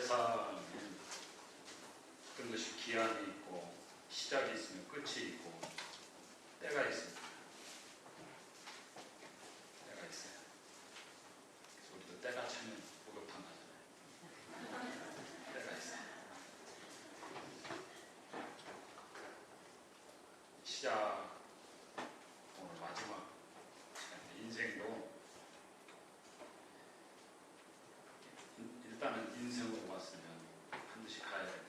세상에 어떤 것이 기한이 있고 시작이 있으면 끝이 있고 때가 있습니다. 때가 있어요. 그래서 우리도 때가 차면 목욕탕 가잖아요. 때가 있어요. 시작 오늘 마지막 시간에 인생도 일단은 인생으로 왔으면 반드시 가야 됩니다.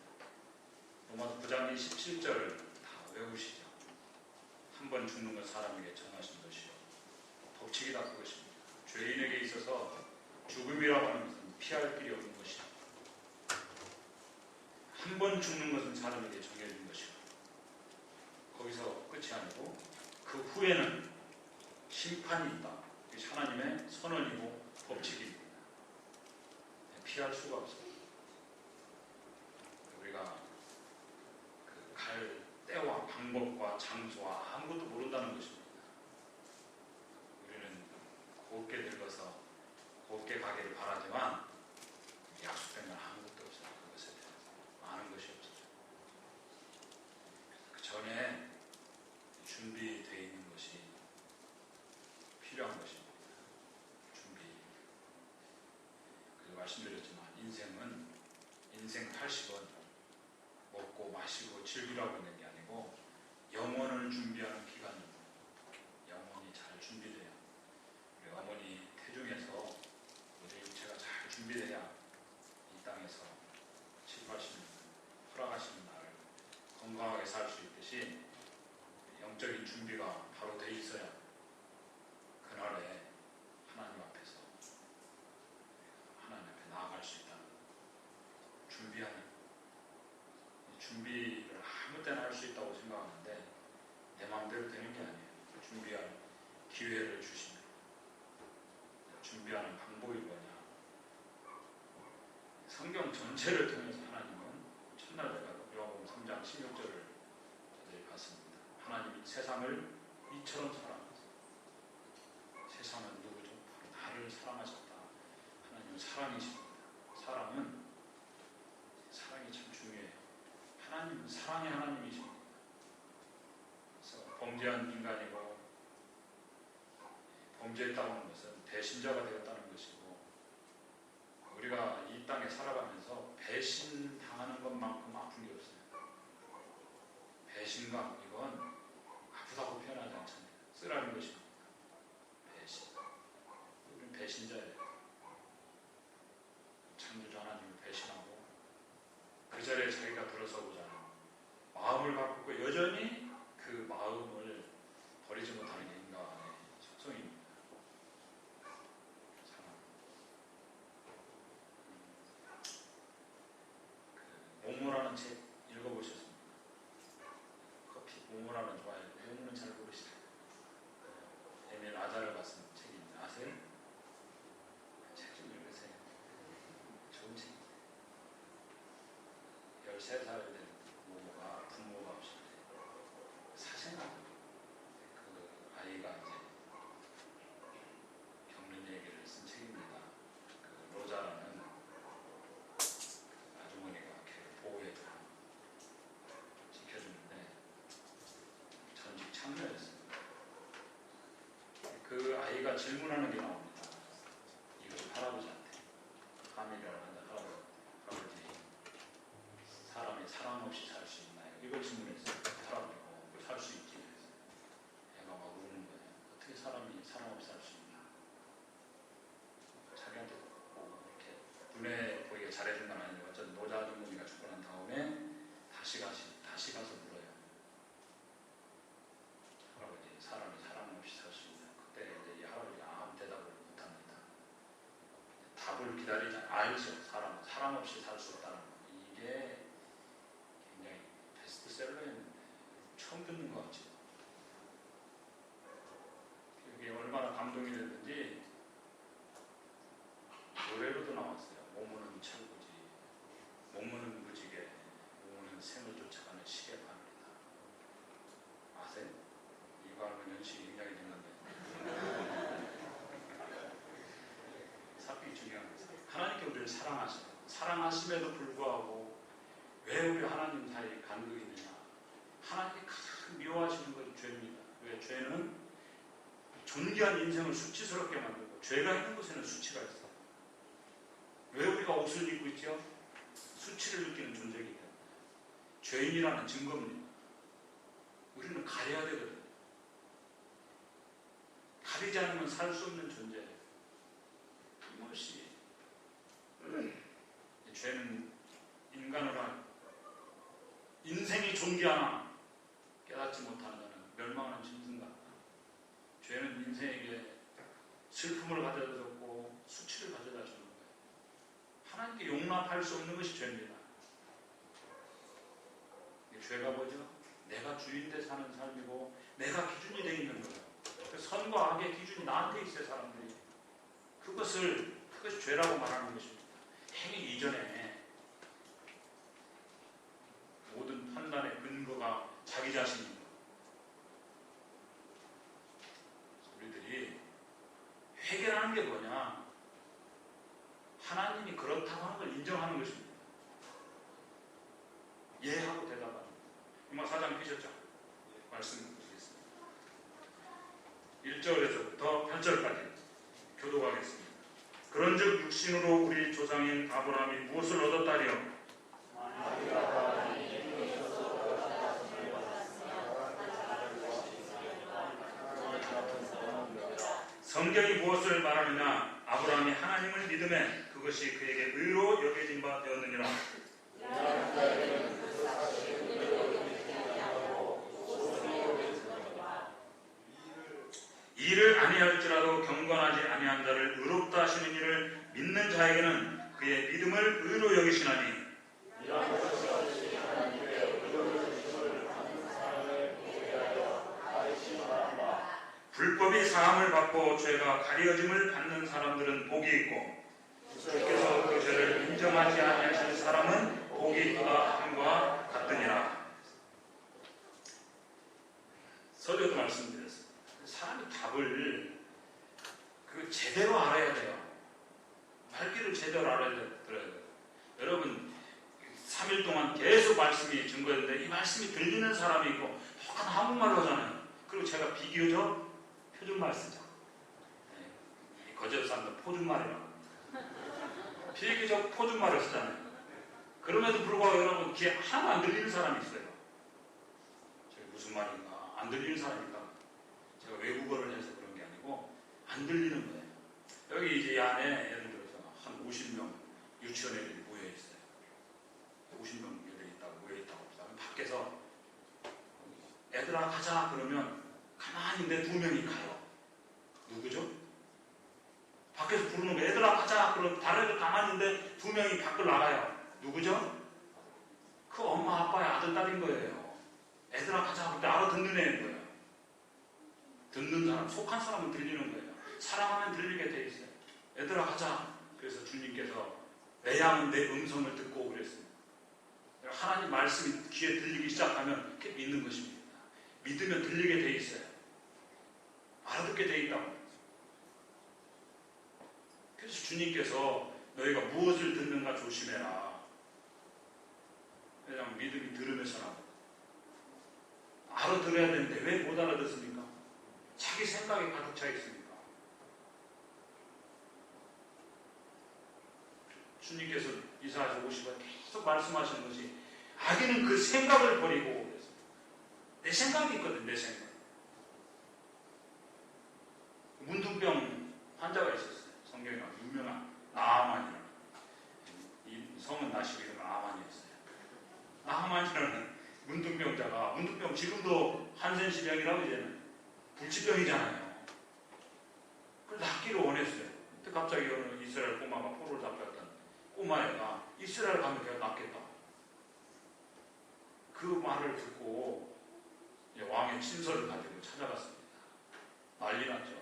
로마서 9장 17절을 다 외우시죠. 한 번 죽는 것 사람에게 정하신 것이요 법칙이다 그것입니다. 죄인에게 있어서 죽음이라고 하는 것은 피할 길이 없는 것이다. 한 번 죽는 것은 사람에게 정해진 것이다. 거기서 끝이 아니고 그 후에는 심판이 있다. 이것이 하나님의 선언이고 법칙입니다. 피할 수가 없어요. 우리가 갈 때와 방법과 장소와 아무것도 모른다는 것입니다. 우리는 곱게 늙어서 곱게 가기를 바라지만 약속된 건 아무것도 없어요. 그것에 대해서 아는 것이 없어요. 그 전에 준비되어 있는 것이 필요한 것입니다. 준비. 그래서 말씀드렸지만 인생 80은 먹고 마시고 즐기라고 있는 게 아니고 영혼을 준비하는 기간입니다. 영혼이 잘 준비돼야 우리 어머니 태중에서 우리 육체가 잘 준비돼야 이 땅에서 7, 80년 허락하시는 날을 건강하게 살 수 있듯이 영적인 준비가 바로 돼 있어야 그날에 하나님 앞에서 하나님 앞에 나아갈 수 있다는 준비를 아무 때나 할 수 있다고 생각하는데 내 마음대로 되는 게 아니에요. 준비할 기회를 주시면 준비하는 방법이 뭐냐. 성경 전체를 통해서 하나님은 첫날 제가 요한복음 3장 16절을 저들이 봤습니다. 하나님이 세상을 이처럼 사랑하셨다. 세상은 누구죠? 나를 사랑하셨다. 하나님은 사랑이십니다. 사랑이 참 중요해요. 하나님은 사랑의 하나님이십니다. 그래서 범죄한 인간이고 범죄했다고 하는 것은 배신자가 되었다는 것이고 우리가 이 땅에 살아가면서 배신당하는 것만큼 아픈 게 없어요. 배신감 이건 아프다고 표현하지 않습니다. 쓰라는 것입니다. 배신. 우리는 배신자예요. 창조주 하나님을 배신하고 그 자리에 자기가 들어서고자 하는 마음을 갖고 여전히 그 마음을 버리지 못하는 게 인간의 속성입니다. 모모라는 책 읽어보셨습니까? 커피 모모라는 좋아해요. 모모는 잘 모르시죠? 에밀 아자르가 쓴 책인데 아세요? 책 좀 읽으세요. 좋은 책입니다. 13살 된 모모가 부모가 없이 사생아들 그 아이가 이제 겪는 얘기를 쓴 책입니다. 그 로자라는 아주머니가 걔를 보호해주고 지켜주는데 전직 참녀였습니다. 그 아이가 질문하는 게 나옵니다. 이걸 할아버지한테 파밀이라고 하는 할아버지 사람이 사랑 없이 살 수 있나요? 이걸 질문했어요. 할아버지가 살 수 있지. 그래서 애가 막 우는 거예요. 어떻게 사람이 사랑 없이 살 수 있나? 자기한테 이렇게 눈에 보이게 잘해준 건 아니고 어쨌든 노자 아주머니가 죽고 난 다음에 다시 가서 물어요. 할아버지 사람이 사랑 없이 살 수 있나? 그때 이제 이 할아버지가 아무 대답을 못합니다. 답을 기다리지 알죠. 사람 없이 살 수 없다는 거. 이게 굉장히 베스트셀러였는데 처음 듣는 것 같죠. 그게 얼마나 감동이 됐는지 노래로도 나왔어요. 모모는 철부지, 모모는 무지개, 모모는 생을 쫓아가는 시계 바늘이다. 아세요? 이거 하면 연식이 굉장히 되는데 삽입이 중요한 거죠. 하나님께 우리를 사랑하셔요. 사랑하심에도 불구하고 왜 우리 하나님 사이에 간극이 있느냐? 하나님이 가장 미워하시는 것이 죄입니다. 왜? 죄는 존귀한 인생을 수치스럽게 만들고 죄가 있는 곳에는 수치가 있어요. 왜 우리가 옷을 입고 있죠? 수치를 느끼는 존재이기 때문에. 죄인이라는 증거입니다. 우리는 가려야 되거든요. 가리지 않으면 살 수 없는 존재예요. 끊임없이 죄는 인간을 인생이 존귀하나 깨닫지 못하는 자는 멸망하는 짐승 같다. 죄는 인생에게 슬픔을 가져다 줬고 수치를 가져다 주는 거예요. 하나님께 용납할 수 없는 것이 죄입니다. 죄가 뭐죠? 내가 주인돼 사는 삶이고 내가 기준이 되어 있는 거예요. 선과 악의 기준이 나한테 있어요. 사람들이 그것이 죄라고 말하는 것입니다. 행위 이전에 모든 판단의 근거가 자기 자신입니다. 우리들이 회개라는 게 뭐냐? 하나님이 그렇다고 하는 걸 인정하는 것입니다. 예하고 대답하는 거예요. 이마 4장 피셨죠? 말씀 드리겠습니다. 1절에서부터 8절까지 교독하겠습니다. 그런즉 육신으로 우리 조상인 아브라함이 무엇을 얻었다리요? 성경이 무엇을 말하느냐? 아브라함이 하나님을 믿음에 그것이 그에게 의로 여겨진 바 되었느니라. 이를 아니할지라도 경건하지 아니한 자를 의롭다 하시는 이를 믿는 자에게는 그의 믿음을 의로 여기시나니 불법이 사함을 받고 죄가 가려짐을 받는 사람들은 복이 있고 주께서 그 죄를 인정하지 아니하신 사람은 복이 있다 함과 같으니라. 서두에도 말씀드렸습니다. 사람이 답을 제대로 알아야 돼요. 말귀를 제대로 알아야 돼요. 여러분 3일 동안 계속 말씀이 증거했는데 이 말씀이 들리는 사람이 있고 똑같은 한국말로 하잖아요. 그리고 제가 비교적 표준말 쓰죠. 거제도 사람들 포준말이라고. 비교적 포준말을 쓰잖아요. 그럼에도 불구하고 여러분 귀에 하나도 안 들리는 사람이 있어요. 저게 무슨 말인가 안 들리는 사람이니까 제가 외국어를 해서 그런 게 아니고 안 들리는 거예요. 여기 이제 이 안에 예를 들어서 한 50명 유치원 애들이 모여 있어요. 50명 애들이 있다고 모여 있다고 합시다. 밖에서 애들아 가자 그러면 가만히 있는데 2명이 가요. 누구죠? 밖에서 부르는 거 애들아 가자 그러면 다른 애들 가만히 있는데 2명이 밖을 나가요. 누구죠? 그 엄마 아빠의 아들 딸인 거예요. 애들아 가자 그때 알아듣는 애인 거예요. 듣는 사람, 속한 사람은 들리는 거예요. 사랑하면 들리게 돼 있어요. 애들아 가자. 그래서 주님께서 내 양은 내 음성을 듣고 그랬습니다. 하나님 말씀이 귀에 들리기 시작하면 그렇게 믿는 것입니다. 믿으면 들리게 돼 있어요. 알아듣게 돼 있다고. 그래서 주님께서 너희가 무엇을 듣는가 조심해라. 왜냐하면 믿음이 들으면서 나고 알아들어야 되는데 왜 못 알아듣습니까? 자기 생각에 가득 차 있으니까. 주님께서 이사야서 50에 계속 말씀하시는 것이 악인은 그 생각을 버리고 그래서 내 생각이 있거든. 내 생각. 문둥병 환자가 있었어요. 성경에 유명한 나하만이라는 이 성은 나시고 이름은 나하만이었어요. 나하만이라는 문둥병자가 문둥병 지금도 한센시병이라고 이제는 불치병이잖아요. 그걸 낫기를 원했어요. 근데 갑자기 어느 이스라엘 꼬마가 포로를 잡혔던 꼬마애가 이스라엘 가면 걔가 낫겠다. 그 말을 듣고 왕의 친서를 가지고 찾아갔습니다. 난리 났죠.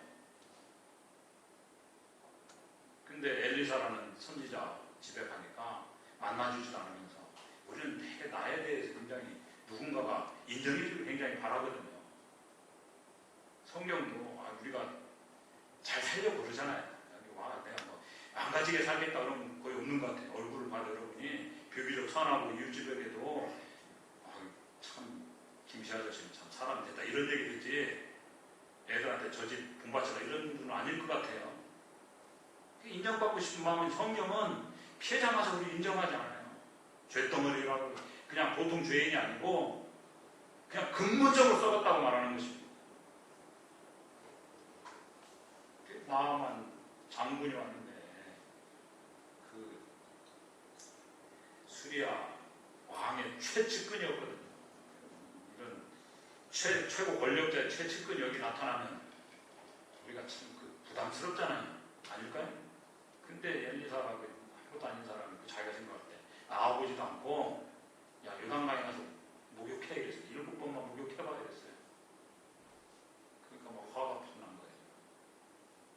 근데 엘리사라는 선지자 집에 가니까 만나주지도 않으면서 우리는 되게 나에 대해서 굉장히 누군가가 인정해주고 굉장히 바라거든요. 성경도 우리가 잘 살려고 그러잖아요. 여기 와 내가 뭐 망가지게 살겠다 그러면 거의 없는 것 같아요. 얼굴을 봐도 여러분이 비교적 선하고 이웃집에게도 참 김씨 아저씨는 참 사람 됐다 이런 얘기 듣지 애들한테 저 집 본받쳐라 이런 분은 아닐 것 같아요. 인정받고 싶은 마음은 성경은 피해자 가서 우리 인정하지 않아요. 죄덩어리라고 그냥 보통 죄인이 아니고 그냥 근본적으로 썩었다고 말하는 것입니다. 마음한 장군이 왔는데 그 수리아 왕의 최측근이었거든요. 이런 최고 권력자의 최측근이 여기 나타나면 우리가 참 부담스럽잖아요. 아닐까요? 근데 엘리사가 아무것도 아닌 사람이 자기가 생각할 때 나와보지도 않고 야 요단강에 가서 목욕해 그랬어요. 7번만 목욕해봐 그랬어요. 그러니까 막 화가 팍 난 거예요.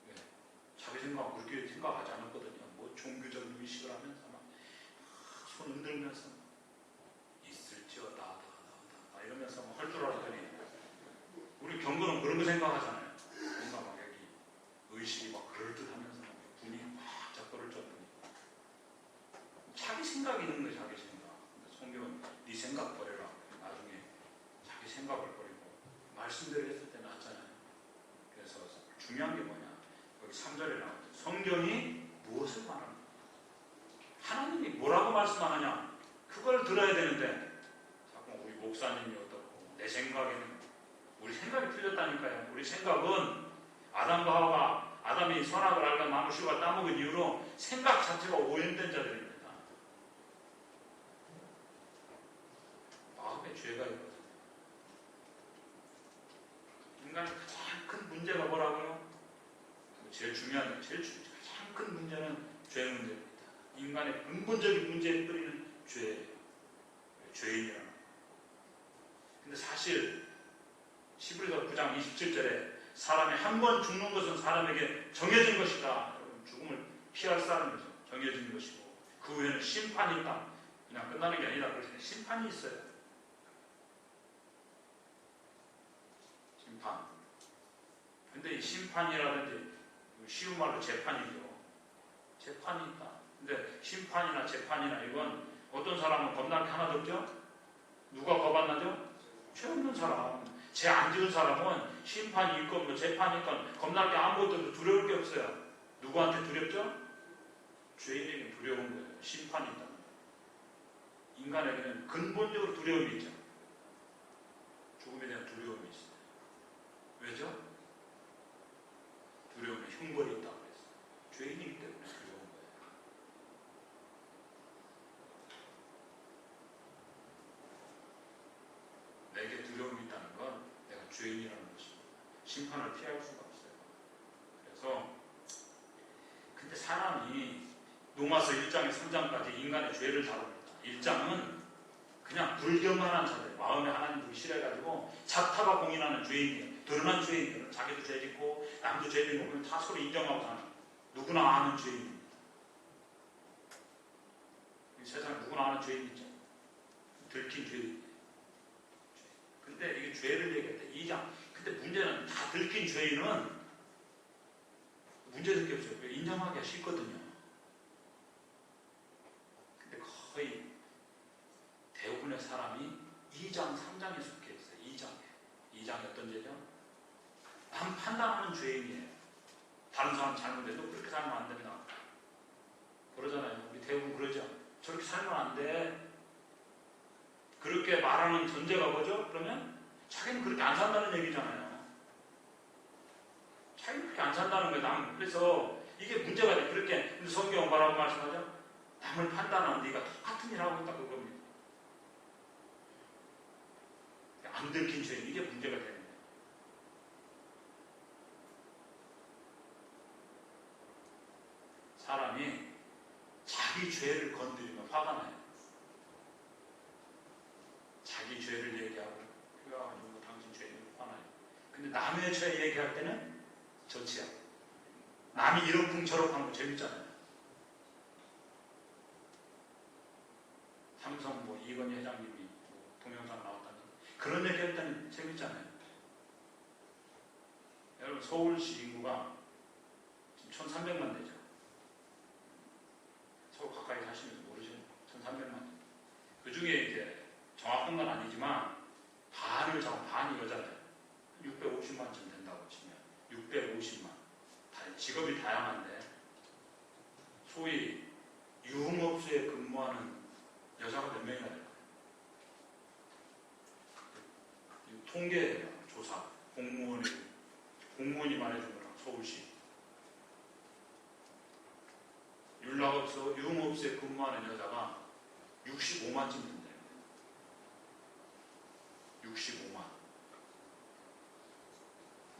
왜? 자기 생각 그렇게 생각하지 않았거든요. 뭐 종교적 의식을 하면서 막 손 흔들면서 있을지어다 이러면서 막 할 줄 알았더니 우리 경건은 그런 거 생각하잖아요. 뭔가 막 여기 의식이 막 그럴듯하면서 분위기 막 잡고를 줬더니 자기 생각이 있는 거예요. 자기 생각. 성경은 네 생각 버려라. 나중에 자기 생각을 버리고 말씀대로 했을 때 낫잖아요. 그래서 중요한 게 뭐냐 여기 3절에 나오죠. 성경이 무엇을 말합니까? 하나님이 뭐라고 말씀하느냐 그걸 들어야 되는데 자꾸 우리 목사님이 어떻고 내 생각에는 우리 생각이 틀렸다니까요. 우리 생각은 아담과 하와가 아담이 선악을 알고 나무 씨가 따먹은 이후로 생각 자체가 오염된 자들입니다. 마음에 죄가 있거든요. 인간의 가장 큰 문제가 뭐라고요? 제일 중요한 가장 큰 문제는 죄 문제입니다. 인간의 근본적인 문제에 뿌리는 죄예요. 죄인이라는 거. 근데 사실 히브리서 9장 27절에 사람이 한 번 죽는 것은 사람에게 정해진 것이다. 죽음을 피할 사람이죠. 정해진 것이고 그 후에는 심판이 있다. 그냥 끝나는 게 아니다. 그래서 심판이 있어요. 심판. 근데 이 심판이라든지 쉬운 말로 재판이죠. 재판이 있다. 근데 심판이나 재판이나 이건 어떤 사람은 겁날 게 하나도 없죠? 누가 겁 안 나죠? 죄 없는 사람. 죄 안 지은 사람은 심판이 있건 뭐 재판이 있건 겁날 게 아무것도 두려울 게 없어요. 누구한테 두렵죠? 죄인에게 두려운 거예요. 심판이 있다는 거예요. 인간에게는 근본적으로 두려움이 있죠. 죽음에 대한 두려움이 있어요. 왜죠? 두려움에 흉벌이 있다고 그랬어요. 죄인이기 때문에 두려운 거예요. 내게 두려움이 있다는 건 내가 죄인이라는 것입니다. 심판을 피할 수가 없어요. 그래서 근데 사람이 로마서 1장에 3장까지 인간의 죄를 다룹니다. 1장은 그냥 불경건한 자들, 마음에 하나님 보기 싫어가지고 자타가 공인하는 죄인이에요. 드러난 죄인들은 자기도 죄 짓고 남도 죄 짓는 거 보면 다 서로 인정하고 사는 누구나 아는 죄인입니다. 이 세상에 누구나 아는 죄인 있죠. 들킨 죄인. 근데 이게 죄를 얘기할 때 2장. 근데 문제는 다 들킨 죄인은 문제될 게 없어요. 인정하기가 쉽거든요. 근데 거의 대부분의 사람이 2장, 3장에 속해 있어요. 2장에. 2장이 어떤 죄죠? 남 판단하는 죄인이에요. 다른 사람 잘못해도 그렇게 살면 안 됩니다. 그러잖아요. 우리 대부분 그러죠. 저렇게 살면 안 돼. 그렇게 말하는 전제가 뭐죠? 그러면 자기는 그렇게 안 산다는 얘기잖아요. 자기는 그렇게 안 산다는 거예요. 남. 그래서 이게 문제가 돼. 그렇게. 근데 성경은 뭐라고 말씀하죠? 남을 판단하는 네가 똑같은 일 하고 있다 그겁니다. 안 들킨 죄인. 이게 문제가 되는 거예요. 사람이 자기 죄를 건드리면 화가 나요. 자기 죄를 얘기하고 야 이거 당신 죄는 화나요. 근데 남의 죄 얘기할 때는 좋지 않아요. 남이 이런 저런 거 재밌잖아요. 삼성 뭐 이건희 회장님이 뭐 동영상 나왔다는 그런 얘기할 때는 재밌잖아요. 여러분 서울시 인구가 지금 1,300만 되죠. 서울 가까이 사시면서 모르시는 중에 이제 정확한 건 아니지만 반을 잡아 반이 여자들 650만쯤 된다고 치면 650만 직업이 다양한데 소위 유흥업소에 근무하는 여자가 몇 명이나 될까요? 통계 조사 공무원이 말해준 거랑 서울시 윤락업소 유흥업소에 근무하는 여자가 65만쯤 된다. 65만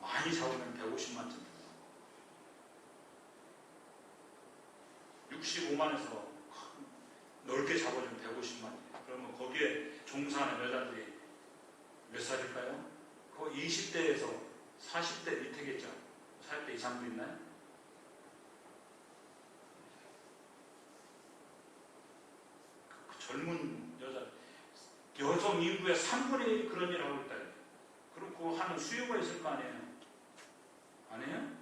많이 잡으면 150만쯤 된다. 65만에서 넓게 잡아주면 150만이에요. 그러면 거기에 종사하는 여자들이 몇 살일까요? 그거 20대에서 40대 밑에겠죠. 40대 이상도 있나요? 그 젊은 여성 인구의 3분의 1 그런 일을 하고 있다. 그럼 그거 하는 수요가 있을 거 아니에요? 아니에요?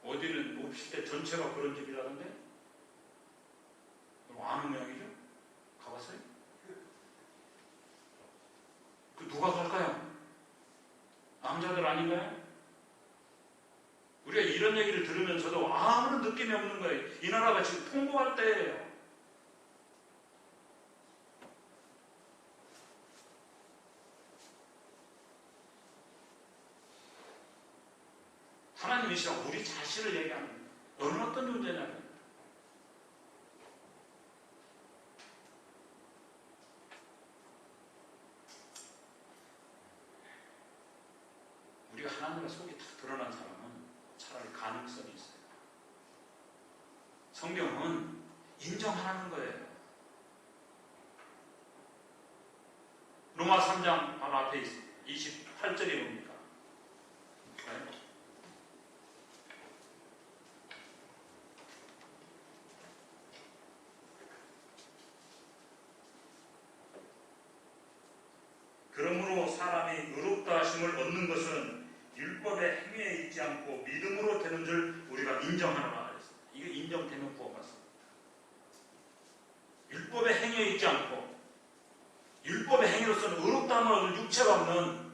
어디는 오피스텔 전체가 그런 집이라던데? 그럼 아는 모양이죠? 가봤어요? 그 누가 갈까요? 남자들 아닌가요? 우리가 이런 얘기를 들으면서도 아무런 느낌이 없는 거예요. 이 나라가 지금 통보할 때예요. 하나님이 시작 우리 자신을 얘기하는 거예요. 너는 어떤 존재냐면 우리가 하나님의 속이 다 드러난 사람은 차라리 가능성이 있어요. 성경은 인정하는 거예요. 로마 3장 바로 앞에 있어요. 28절이 뭡니까? 네? 그러므로 사람이 의롭다 하심을 얻는 것은 율법의 행위에 있지 않고 믿음으로 되는 줄 우리가 인정하노라 그랬습니다. 이게 인정되면 구원받습니다. 율법의 행위에 있지 않고 율법의 행위로서는 의롭다함을 얻을 육체가 없는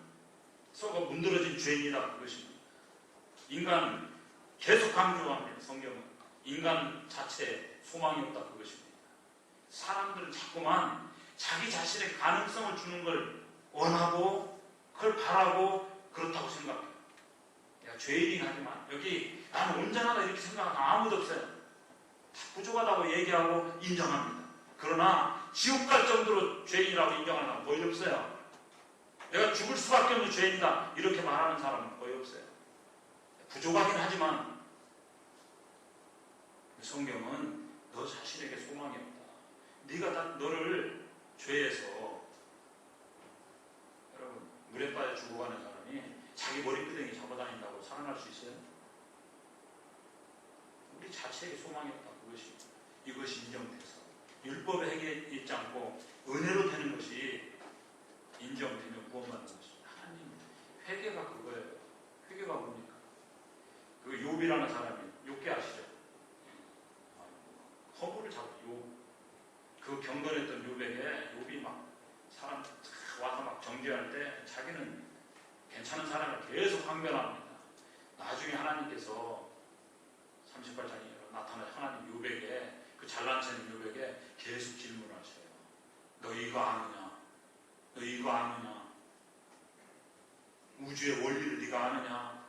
썩어 문드러진 죄인이다 그것입니다. 인간은 계속 강조합니다. 성경은 인간 자체에 소망이 없다 그것입니다. 사람들은 자꾸만 자기 자신의 가능성을 주는 걸 원하고 그걸 바라고 그렇다고 생각해요. 내가 죄인이긴 하지만 여기 나는 온전하다 이렇게 생각하는 아무도 없어요. 다 부족하다고 얘기하고 인정합니다. 그러나 지옥 갈 정도로 죄인이라고 인정하는 사람은 거의 없어요. 내가 죽을 수밖에 없는 죄인이다 이렇게 말하는 사람은 거의 없어요. 부족하긴 하지만 성경은 너 자신에게 소망이 없다. 네가 다 너를 죄에서 여러분 물에 빠져 죽어가는 사람이 자기 머리끄댕이 잡아다닌다고 살아날 수 있어요? 우리 자체에게 소망이 없다. 이것이 인정돼서 율법의 행위에 있지 않고 은혜로 되는 것이 인정되면 구원받는 것입니다. 하나님 회개가 그거예요. 회개가 뭡니까? 그 욥이라는 사람이 욥기 아시죠? 허물을 잡고 그 경건했던 욥에게 욥이 막 사람 와서 막 정죄할 때 자기는 괜찮은 사람을 계속 항변합니다. 나중에 하나님께서 38장에 나타나 하나님 욥에게 그 잘난 체는 욥에게 계속 질문하셔요. 너 이거 아느냐? 너 이거 아느냐? 우주의 원리를 네가 아느냐?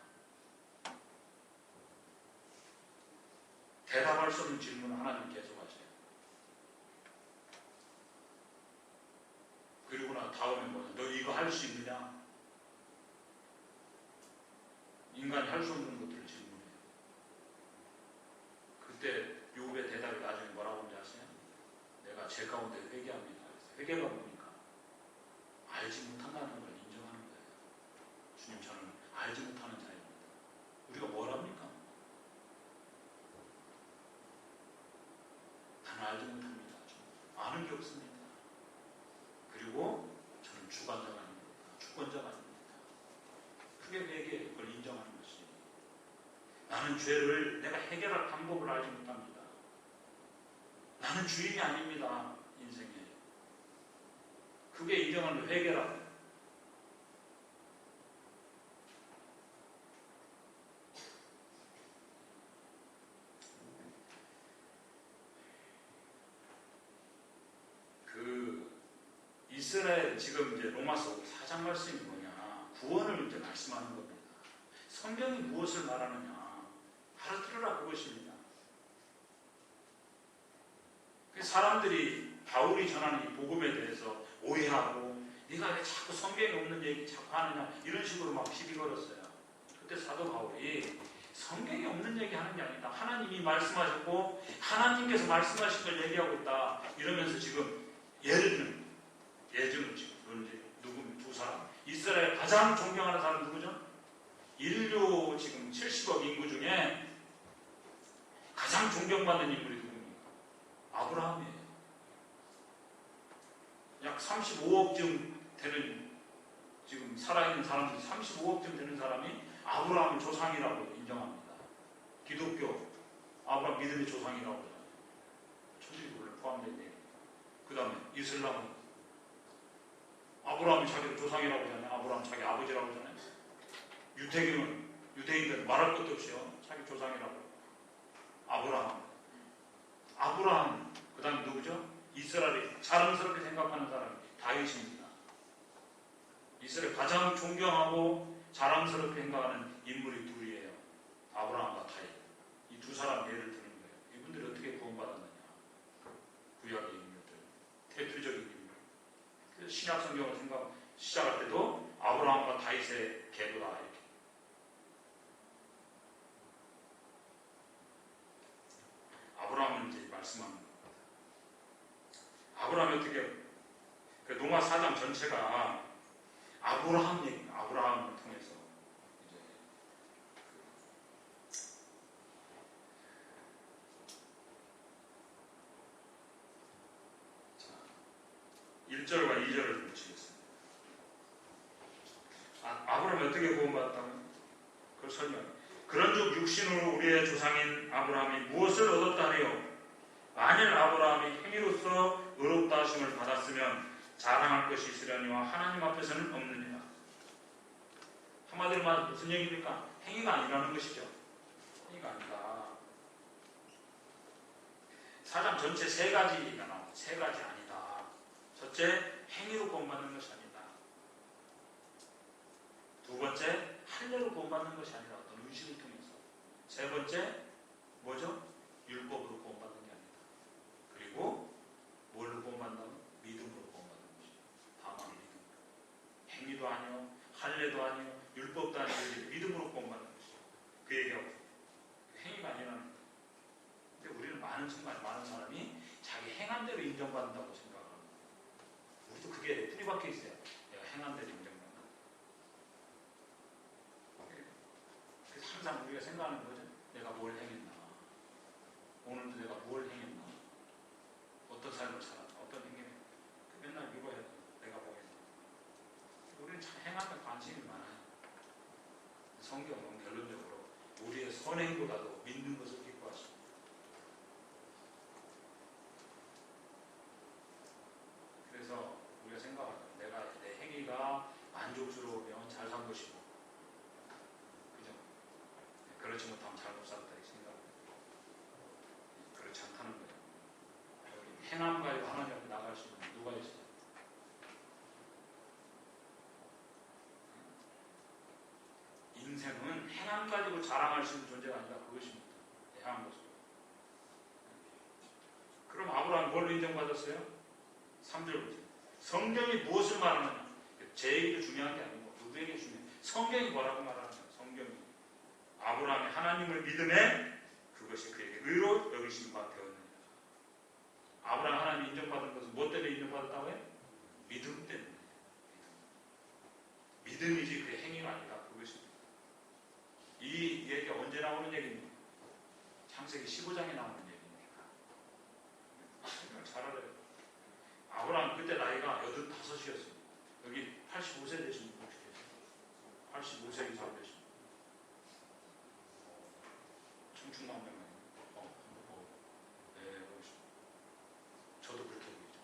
대답할 수 없는 질문을 하나님 계속 하셔요. 그리고 나 다음에 뭐냐? 너 이거 할 수 있느냐? 인간이 할 수 없는 것들을 질문해요. 그때 욥의 대답이 나중에 뭐라고 하는지 아세요? 내가 제 가운데 회개합니다. 회개가 뭡니까? 알지 못한다는 걸 인정하는 거예요. 주님 저는 알지 못하는 자입니다. 우리가 뭘 합니까? 나는 알지 못합니다. 아는 게 없습니다. 그리고 저는 주관자가 아닙니다. 주권자가 아닙니다. 그게 회개의 걸 인정하는 것이 나는 죄를 내가 해결할 방법을 알지 못합니다. 나는 주인이 아닙니다. 그게 인정하는 회개라고. 그 이스라엘 지금 이제 로마서 4장 말씀이 뭐냐? 구원을 이제 말씀하는 겁니다. 성경이 무엇을 말하느냐? 알아들으라 그것입니다. 사람들이 바울이 전하는 이 복음에 대해서 오해하고 네가 왜 자꾸 성경에 없는 얘기 자꾸 하느냐 이런 식으로 막 시비 걸었어요. 그때 사도 바울이 성경에 없는 얘기 하는 게 아니다. 하나님이 말씀하셨고 하나님께서 말씀하신 걸 얘기하고 있다. 이러면서 지금 예를 들면 지금 누구 두 사람 이스라엘 가장 존경하는 사람 누구죠? 인류 지금 70억 인구 중에 가장 존경받는 인물이 누굽니까? 아브라함이에요. 약 35억쯤 되는 지금 살아있는 사람들이 35억쯤 되는 사람이 아브라함의 조상이라고 인정합니다. 기독교 아브라함 믿음의 조상이라고 하잖아요. 천주교를 포함된 얘기. 그 다음에 이슬람은 아브라함이 자기를 조상이라고 하잖아요. 아브라함 자기 아버지라고 하잖아요. 유태교는 유대인들 말할 것도 없이요. 자기 조상이라고. 아브라함 그 다음에 누구죠? 이스라엘이 자랑스럽게 생각하는 사람이 다윗입니다. 이스라엘 가장 존경하고 자랑스럽게 생각하는 인물이 둘이에요. 아브라함과 다윗. 이 두 사람 예를 드는 거예요. 이분들이 어떻게 구원받았느냐. 구약의 인물들. 대표적인 인물. 그래서 신약 성경을 시작할 때도 아브라함과 다윗의 계보다 이렇게. 아브라함은 이제 말씀합니다. 아브라함이 어떻게 그 로마 4장 전체가 아브라함을 통해서 이제 1절과 2절을 보시겠습니다. 아브라함이 어떻게 구원받았다고? 그걸 설명해요. 그런즉 육신으로 우리의 조상인 아브라함이 무엇을 얻었다 하리요? 만일 아브라함이 행위로서 의롭다 하심을 받았으면 자랑할 것이 있으려니와 하나님 앞에서는 없느니라. 한마디로 말해서 무슨 얘기입니까? 행위가 아니라는 것이죠. 행위가 아니다. 사장 전체 세 가지가 나옵니다. 세 가지 아니다. 첫째, 행위로 구원받는 것이 아니다. 두 번째, 할례로 구원받는 것이 아니라 어떤 의식을 통해서. 세 번째, 뭐죠? 율법으로 구원받는 게 아니다. 그리고 뭘로 구원받는다면? 믿음으로 구원받는 것이다. 다만 믿음. 행위도 아니요, 할례도 아니요, 율법도 아니요, 믿음으로 구원받는 것이다. 그 얘기하고 행위가 아니라는 거예요. 근데 우리는 많은 사람이 자기 행한 대로 인정받는다고 생각합니다. 우리도 그게 뿌리박혀 있어요. 내가 행한 대로 인정받는다. 그래서 항상 우리가 생각하는 거죠. 내가 뭘 행했나? 오늘도 내가 뭘 행했나? 어떤 삶을 살았나? 어떤 행위를 맨날 위로해. 내가 뭐 했나? 우리는 참 행하는 관심이 많아요. 성경은 결론적으로 우리의 선행보다도 믿는 것을 기뻐하십니다. 그래서 우리가 생각하죠. 내가 내 행위가 만족스러우면 잘 산 것이고, 그죠? 그렇지 못하면 잘못 살았다 이 생각합니다. 그렇지 않다는 거예요. 행함과 하나님 앞에 나갈 수 있는 누가 있어요? 인생은 행함 가지고 자랑할 수 있는 존재가 아니다. 그것입니다. 행한 것으로. 그럼 아브라함이 뭘로 인정받았어요? 3절 보세요. 성경이 무엇을 말하느냐? 제 얘기도 중요한 게 아니고 누구에게 중요해요? 성경이 뭐라고 말하느냐? 성경이 아브라함이 하나님을 믿음에 그것이 그에게 의로 여기신 바 되었느냐. 아브라함 하나님 인정받은 것은 무엇 때문에 인정받았다고 해요? 믿음 때문에. 믿음이지 그의 행위가 아니다. 그것입니다. 이 얘기가 언제 나오는 얘기입니까? 창세기 15장에 나오는 얘기입니다. 생각을 잘 알아요. 아브라함 그때 나이가 85이었습니다. 여기 85세 되신 분 혹시 계세요? 85세 이상 되신 분. 청춘남녀. 네, 저도 그렇게 보이죠.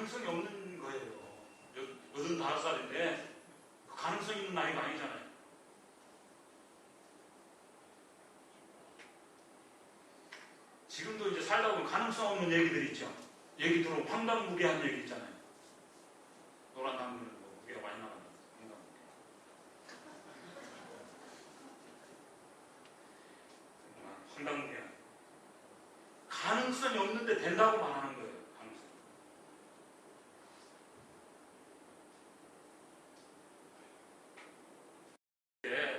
가능성이 없는 거예요. 85살인데 그 가능성 있는 나이가 아니잖아요. 지금도 이제 살다 보면 가능성 없는 얘기들 있죠. 얘기 들어보면 황당무계한 얘기 있잖아요. 노란 당근은 뭐 무게가 많이 나간다. 황당무계한. 가능성이 없는데 된다고 말하는 거예요. 가능성.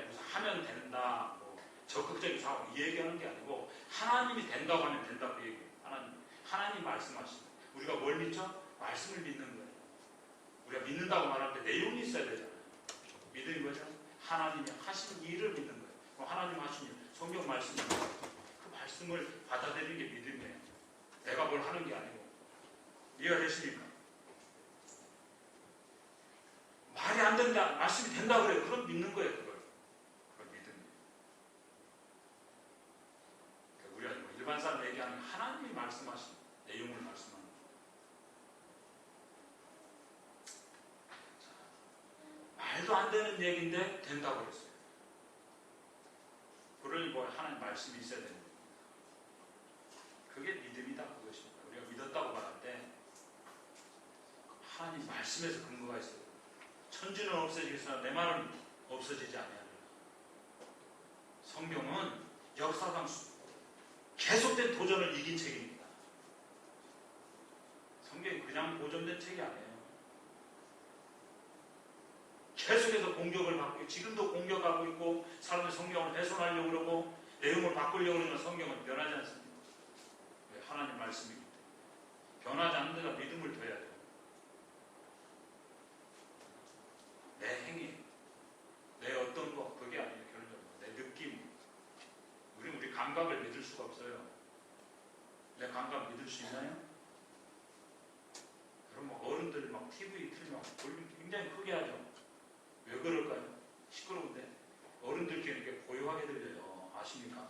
무슨 하면 된다, 뭐 적극적인 사고 이 얘기하는 게 아니고 하나님이 된다고 하면 된다고 얘기해요. 하나님 말씀하시는. 우리가 뭘 믿죠? 말씀을 믿는 거예요. 우리가 믿는다고 말할 때 내용이 있어야 되잖아요. 믿음이 뭐죠? 하나님이 하신 일을 믿는 거예요. 그럼 하나님 하신 일, 성경 말씀입니다. 그 말씀을 받아들이는 게 믿음이에요. 내가 뭘 하는 게 아니고. 이해가 되십니까? 말이 안 된다, 말씀이 된다 그래요. 그럼 믿는 거예요, 그걸. 그걸 믿음이에요. 그러니까 우리가 뭐 일반 사람 얘기하는 하나님이 말씀하신 내용을 말씀하는 거예요. 말도 안 되는 얘기인데 된다고 그랬어요. 그러니 뭐 하나님 말씀이 있어야 되는 겁니다. 그게 믿음이다, 그것입니다. 우리가 믿었다고 말할 때 하나님 말씀에서 근거가 있어요. 천지는 없어지겠으나 내 말은 없어지지 아니하리라. 성경은 역사상 계속된 도전을 이긴 책입니다. 성경이 그냥 보존된 책이 아니에요. 계속해서 공격을 받고 지금도 공격하고 있고 사람들이 성경을 훼손하려고 그러고 내용을 바꾸려고 그러면 성경은 변하지 않습니다. 왜? 하나님 말씀이기 때문에. 변하지 않는 데다 믿음을 둬야 돼요. 내 행위, 내 어떤 것, 그게 아니에요. 결론적으로 내 느낌. 우리 감각을 믿을 수가 없어요. 내 감각 믿을 수 있나요? 그럼 뭐 어른들 막 TV 틀면 볼륨 굉장히 크게 하죠. 왜 그럴까요? 시끄러운데 어른들끼리 이렇게 고요하게 들려요. 아십니까?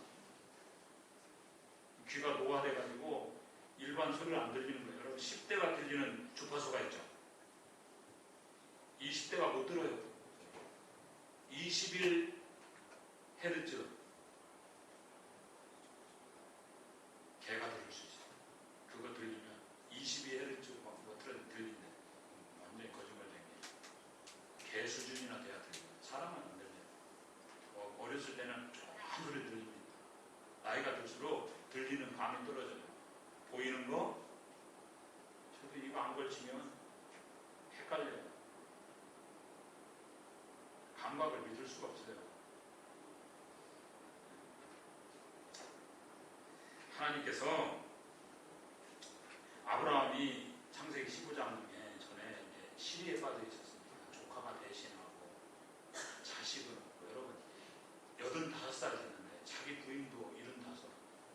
귀가 노화돼가지고 일반 소리를 안 들리는 거예요. 여러분 10대가 들리는 주파수가 있죠. 20대가 못 들어요. 21Hz 개가 들을 수 있어요. 그거 들리면 22Hz 뭐 들린대. 완전히 거짓말쟁이. 개 수준이나 돼야 들려요. 사람은 안 들려요. 어렸을 때는 조그만 소리 들립니다. 나이가 들수록 들리는 감이 떨어져요. 보이는 거 저도 이거 안 걸치면 헷갈려요. 감각을 믿을 수가 없어요. 하나님께서 아브라함이 창세기 15장 중에 전에 시리에 빠져 있었습니다. 조카가 대신하고 자식은 없고. 여러분 85살 됐는데 자기 부인도 75.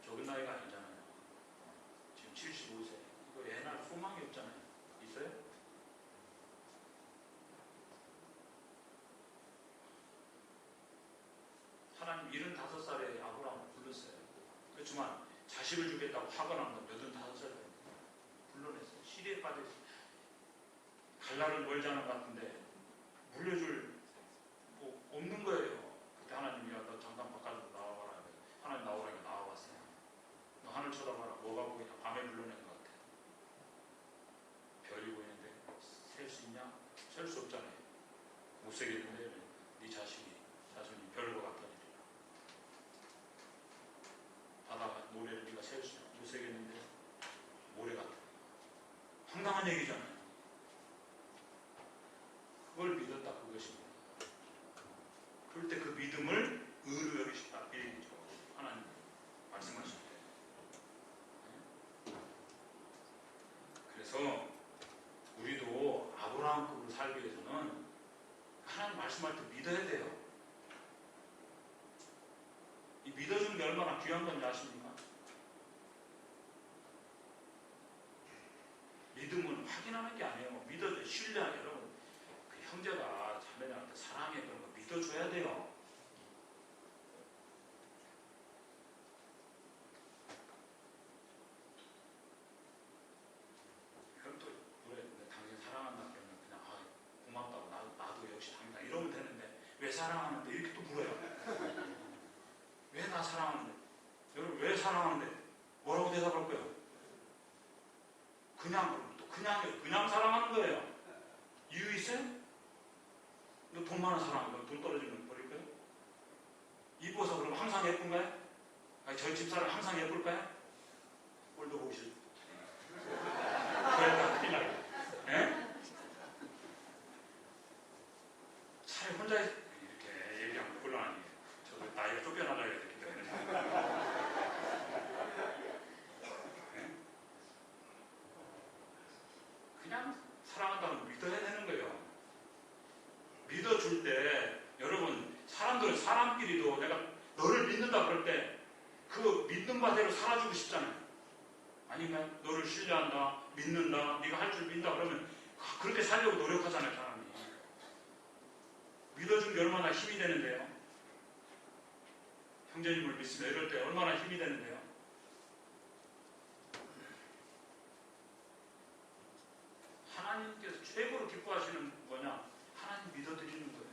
적은 나이가 아니잖아요. 지금 75세. 이거 애날 소망이 없잖아요. 있어요? 하나님 75살에 아브라함을 불렀어요. 그렇지만 자식을 주겠다고 화가 나면 85살 불러냈어요. 시리에 빠져있어요. 갈 날은 멀지 않은 것 같은데 물려줄 뭐 없는 거예요. 그때 하나님이 너 잠깐 바깥으로 나와봐라. 하나님 나오라니까 나와봤어요. 너 하늘 쳐다봐라. 뭐가 보이냐. 밤에 불러낸 것 같아. 별이 보이는데 셀 수 있냐? 셀 수 없잖아요. 못 세겠는데 네 자식이 별과 같더니 바다가 모래를 네가 셀 수 못 세겠는데 모래 같아. 황당한 얘기잖아요. 그걸 믿었다, 그것입니다. 그럴 때 그 믿음을 의로 여기시다. 비리죠. 하나님 말씀하실 때. 그래서 우리도 아브라함급으로 살기 위해서는 하나님 말씀할 때 믿어야 돼요. 이 믿어주는 게 얼마나 귀한 건지 아십니까? 믿음은 확인하는 게 아니에요. 믿어줘야 신뢰. 여러분, 그 형제가 자매들한테 사랑해 그런 거 믿어줘야 돼요. 그럼 또 사랑하는데 뭐라고 대답할 거예요? 그냥 사랑하는 거예요. 이유 있어요? 너 돈 많은 사람, 돈 떨어지면 버릴 거예요? 이뻐서 그럼 항상 예쁜가요? 아니, 저희 집사람 항상 예쁠까요? 꼴도 보기 싫어. 그랬다 큰일 나요. 예? 차라리 혼자 이렇게 얘기하면 곤란하니 저도 나이가 쫓겨나가야 되기 때문에. 예? 그냥 사랑한다는 믿어야 되는 거예요. 믿어줄 때 여러분 사람들은 사람끼리도 내가 너를 믿는다 그럴 때 그 믿는 바대로 살아주고 싶잖아요. 아니면 너를 신뢰한다, 믿는다, 네가 할 줄 믿는다 그러면 그렇게 살려고 노력하잖아요. 사람이. 믿어준 게 얼마나 힘이 되는데요. 형제님을 믿으면 이럴 때 얼마나 힘이 되는데요. 하나님께서 최고로 기뻐하시는 뭐냐? 하나님 믿어드리는 거예요.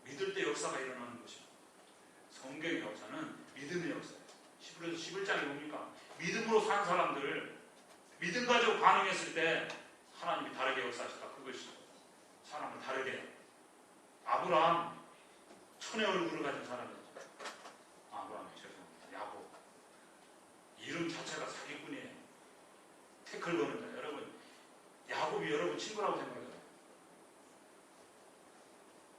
믿을 때 역사가 일어나는 것이죠. 성경의 역사는 믿음의 역사예요. 히브리서 11장에 뭡니까? 믿음으로 산 사람들, 믿음 가지고 반응했을 때 하나님이 다르게 역사하시다. 그것이 사람을 다르게. 아브라함 천의 얼굴을 가진 사람이었죠. 아브라함이 죄송합니다. 야곱. 이름 자체가 사기꾼이에요. 태클 거는 자. 여러분, 야곱이 여러분 친구라고 생각해요.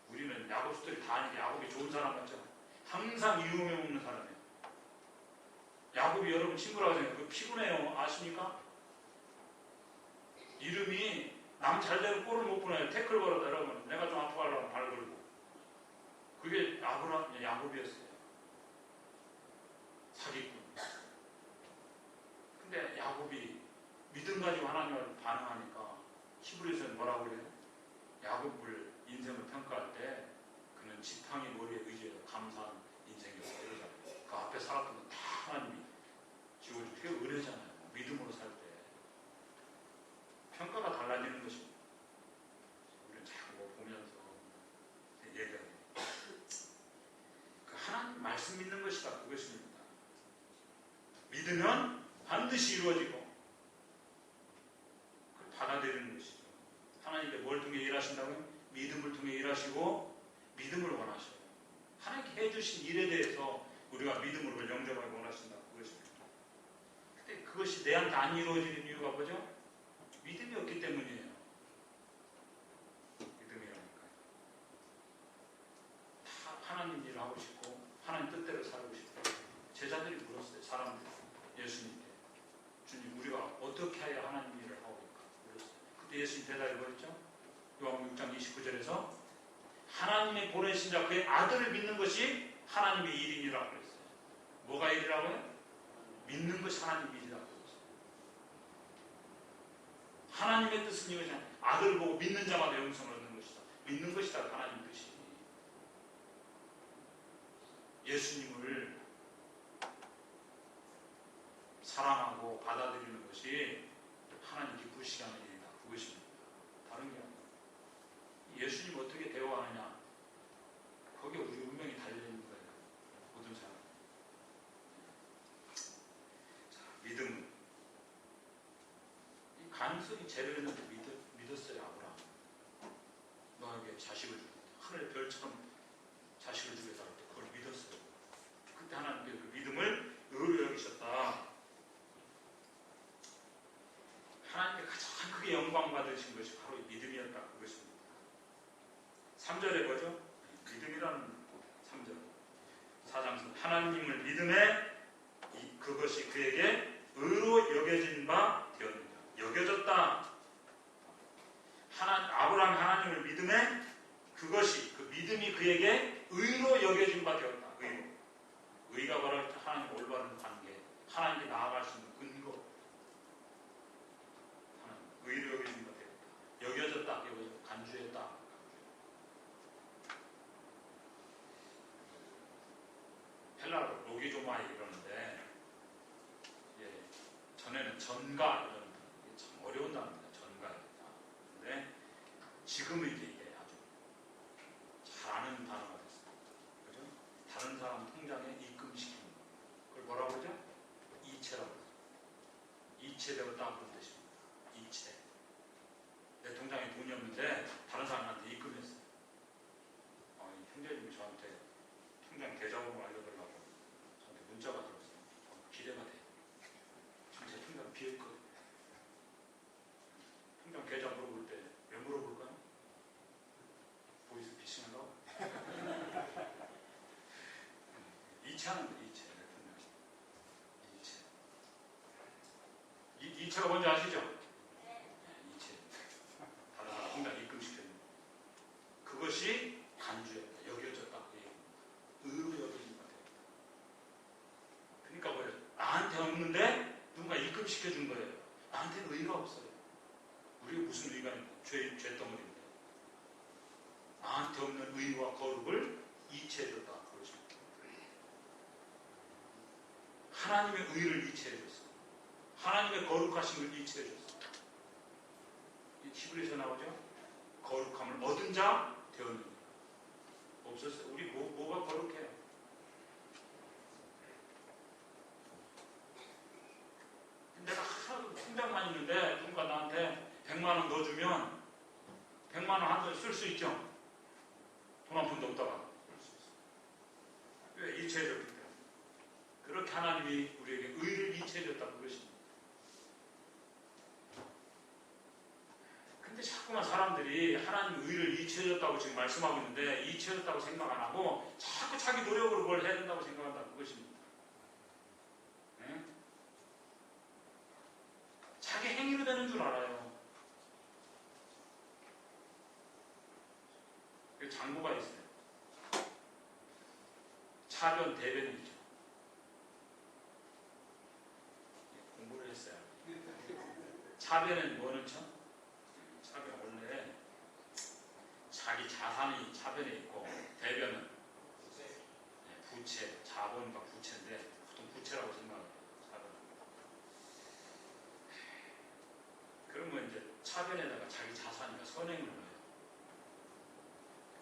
우리는 야곱들이 다 아니게 야곱이 좋은 사람 같죠. 항상 이용해 먹는 사람이에요. 야곱이 여러분 친구라고 생각해요. 그 피곤해요. 아십니까? 이름이 남 잘되는 골을 못 보내요. 태클 걸었다 여러분. 내가 좀 아프고 하려고 발 걸고. 그게 야곱이었어요. 사기꾼. 근데 야곱이 믿음 가지고 하나님을 반응하니까 히브리서는 뭐라고 그래요? 야곱을 인생을 평가할 때 그는 지팡이 머리에 의지해서 감사한 인생이었다 이러잖아요. 그 앞에 살았던 건 다 하나님이 지워주고 그게 은혜잖아요. 믿음으로 살 때 평가가 달라지는 것입니다. 우리는 자꾸 보면서 얘기하고 그 하나님 말씀 믿는 것이다 그것입니다. 믿으면 반드시 이루어지고 그걸 받아들이는 것이죠. 하나님께 뭘 통해 일하신다고요? 믿음을 통해 일하시고 믿음을 원하셔요. 하나님께 해주신 일에 대해서 우리가 믿음으로 영접하기 원하신다 그것입니다. 근데 그것이 내한테 안 이루어지는 이유가 뭐죠? 믿음이 없기 때문이에요. 믿음이라니까요. 다 하나님 일을 하고 싶고 하나님 뜻대로 살고 싶고 제자들이 물었어요. 사람들이 예수님께 주님 우리가 어떻게 해야 하나님 일을 하고 있을까 물었어요. 그때 예수님 대답이 뭐였죠? 요한복음 6장 29절에서 하나님의 보내신 자 그의 아들을 믿는 것이 하나님의 일이라고 그랬어요. 뭐가 일이라고요? 믿는 것이 하나님의 일이라고 그랬어요. 하나님의 뜻은 이것이 아들을 보고 믿는 자마다 영생을 얻는 것이다. 믿는 것이다. 하나님 뜻이. 예수님을 사랑하고 받아들이는 것이 하나님 기쁘시게 하는 일이다. 그것입니다. 다른 게 아니에요. 예수님 어떻게 대화하느냐 거기에 우리 운명이 달려있는 거예요. 모든 사람. 자, 믿음은 이 가능성이 제로였는데 믿었어요. 아브라함. 너에게 자식을 주겠다. 하늘의 별처럼 자식을 주겠다. 그걸 믿었어요. 그때 하나님께서 그 믿음을 의로 여기셨다. 하나님께 가장 크게 영광 받으신 것이 바로 믿음이었다. 그것입니다. 3절에 뭐죠? 믿음이라는 3절. 4장 하나님을 믿음에 그것이 그에게 의로 여겨진 바 되었느니라. 여겨졌다. 아브라함이 하나님을 믿음에 그것이 그 믿음이 그에게 의로 여겨진 바 되었다. 의로. 의가 바로 하나님 올바른 관계. 하나님께 나아갈 수 있는 근거. 하나님 의로 여겨진 바 되었다. 여겨졌다. 여기서 간주했다. 헬라어로 로기조마이 이러는데 전에는 전가 이런 게 참 어려운 단어입니다. 전가입니다. 그런데 지금은 이게 아주 잘 아는 단어가 됐어요. 그죠? 다른 사람 통장에 입금 이체하는 거예요. 이체. 이체. 이체가 뭔지 아시죠? 네, 이체. 다른 사람 통장 입금시켜주는 거. 그것이 간주였다. 여겨졌다. 의로 여겨진 것 같아요. 그러니까 뭐예요? 나한테 없는데 누군가 입금시켜준 거예요. 나한테는 의가 없어요. 우리가 무슨 의가 있나? 죄덩어리인데. 나한테 없는 의와 거룩을 이체해줬다. 그것입니다. 하나님의 의를 이체해줬어. 하나님의 거룩하신 걸 이체해줬어. 이 히브리서 나오죠? 거룩함을 얻은 자 되었느니. 없었어요. 우리 뭐가 거룩해요? 내가 하나도 통장만 있는데 누군가 나한테 100만 원 넣어주면 100만 원 한 번 쓸 수 있죠? 돈 한 푼도 없다가 쓸 수 있어. 왜? 이체해줬기 때문에. 그렇게 하나님이 우리에게 의를 이체해줬다. 그것입니다. 근데 자꾸만 사람들이 하나님 의를 이체해줬다고 지금 말씀하고 있는데 이체해줬다고 생각 안 하고 자꾸 자기 노력으로 뭘 해야 된다고 생각한다. 그것입니다. 네? 자기 행위로 되는 줄 알아요. 장부가 있어요. 차변, 대변이 있죠. 공부를 했어요. 차변은 뭐 넣죠? 차변 원래 자기 자산이 차변에 있고 대변은 부채, 자본과 부채인데 보통 부채라고 생각해요. 차변. 그러면 이제 차변에다가 자기 자산이니까 선행을 넣어요.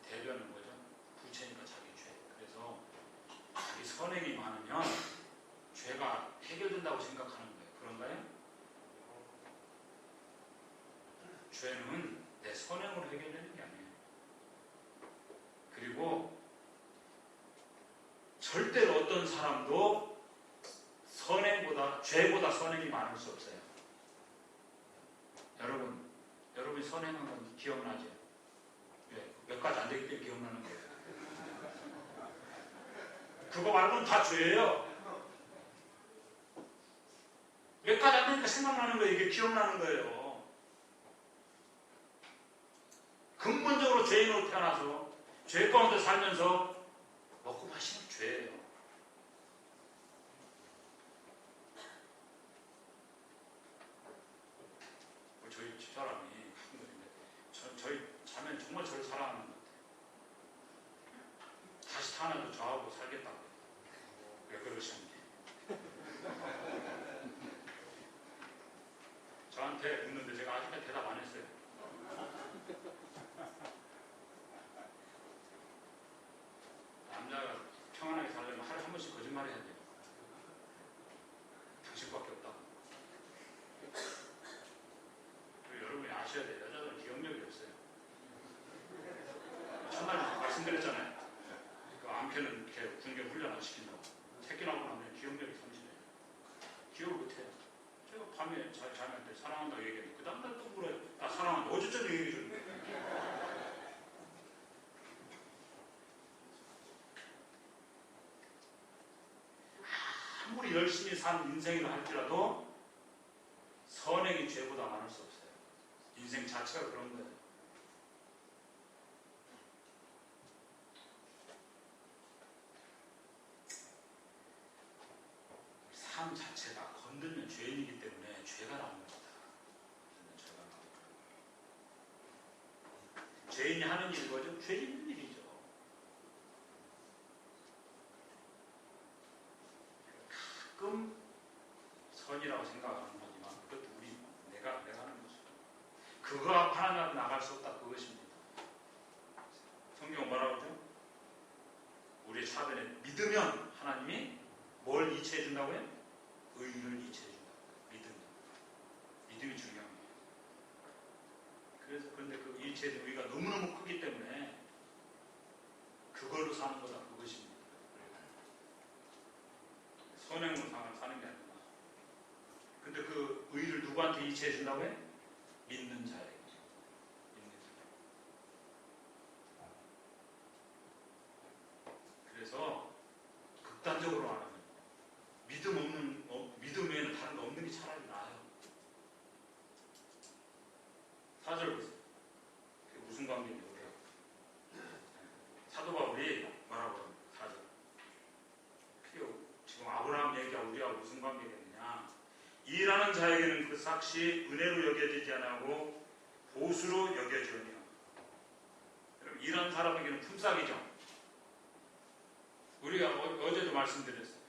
대변은 뭐죠? 부채니까 자기 죄. 그래서 자기 선행이 많으면 죄가 해결된다고 생각하는 거예요. 그런가요? 죄는 내 선행으로 해결되는 게 아니에요. 그리고 절대로 어떤 사람도 죄보다 선행이 많을 수 없어요. 여러분이 선행한 건 기억나죠? 몇 가지 안 되기 때문에 기억나는 거예요. 그거 말고는 다 죄예요. 몇 가지 안 되니까 생각나는 거예요. 이게 기억나는 거예요. 근본적으로 죄인으로 태어나서 죄 가운데 살면서 먹고 마시는 죄예요. 저희 집사람이 하는 건데 저희 자매는 정말 저를 사랑하는 것 같아요. 다시 태어나도 저하고 살겠다고. 왜 그러시는지. 저한테 묻는데 제가 아직까지 대답 안 했어요. 남자가 평안하게 살려면 하루에 한 번씩 거짓말 해야 돼요. 당신밖에 없다고. 그리고 여러분이 아셔야 돼요. 여자들은 기억력이 없어요. 첫날 말씀드렸잖아요. 그 암캐는 이렇게 군계 훈련 안 시킨다고. 새끼 나오고 나면 기억력이 상실해요. 기억을 못해요. 제가 밤에 자기한테 사랑한다고 얘기해요. 그 다음날 또 물어요. 나 사랑한다. 어제 전에 얘기해 줬는데. 아무리 열심히 산 인생이라 할지라도 선행이 죄보다 많을 수 없어요. 인생 자체가 그런 거예요. 삶 자체가 건들면 죄인이기 때문에 죄가 나오는 거다. 죄가 나오는 거다. 죄인이 하는 일이 뭐죠? 죄 짓는 일이죠. 가끔 선이라고 생각하는 거지만 그것도 내가 하는 것이고 그거 앞 하나님 나갈 수 없다. 그것입니다. 성경 뭐라고 하죠? 우리의 차변에 믿으면 하나님이 뭘 이체해 준다고요? 의를 이체해 준다. 믿음이 중요한 거예요. 그래서 그런데 그 이체된 의가 너무너무 크기 때문에 그걸로 사는 거다. 그것입니다. 선행으로 사는 게 아니라. 근데 그 의를 누구한테 이체해 준다고요? 믿는 자에게. 그래서 극단적으로 왕의 자 우리가 무슨 관계겠느냐? 일하는 자에게는 그 삭시 은혜로 여겨지지 아니하고 보수로 여겨지오니와. 여러분, 일하는 사람에게는 품삯이죠. 우리가 어제도 말씀드렸어요.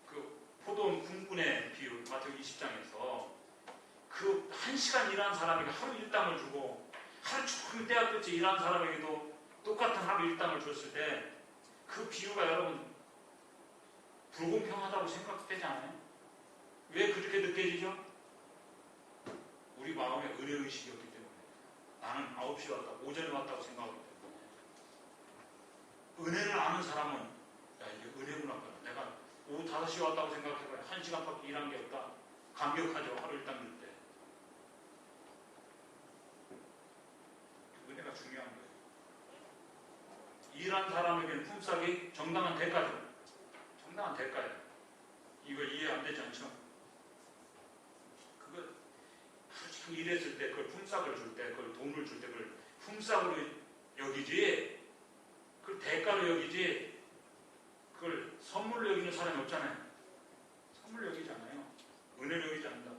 그 포도원 군군의 비유 마태복음 20장에서 그 1시간 일한 사람에게 하루 일당을 주고 하루 종일 때가 끝에 일한 사람에게도 똑같은 하루 일당을 줬을 때 그 비유가 여러분 불공평하다고 생각되지 않아요? 왜 그렇게 느껴지죠? 우리 마음에 은혜의식이 없기 때문에. 나는 9시에 왔다, 오전에 왔다고 생각하기 때문에. 은혜를 아는 사람은 야 이게 은혜구나. 내가 오후 5시에 왔다고 생각해봐요. 1시간밖에 일한 게 없다. 감격하죠. 하루 일당 줄 때. 은혜가 중요한 거예요. 일한 사람에게는 품삯이 정당한 대가죠. 정당한 대가예요. 이거 이해 안 되지 않죠? 그거 하루 종일 일했을 때 그걸 품삯을 줄 때, 그걸 돈을 줄 때 그걸 품삯으로 여기지, 그걸 대가로 여기지, 그걸 선물로 여기는 사람이 없잖아요. 선물로 여기지 않아요. 은혜로 여기지 않는다.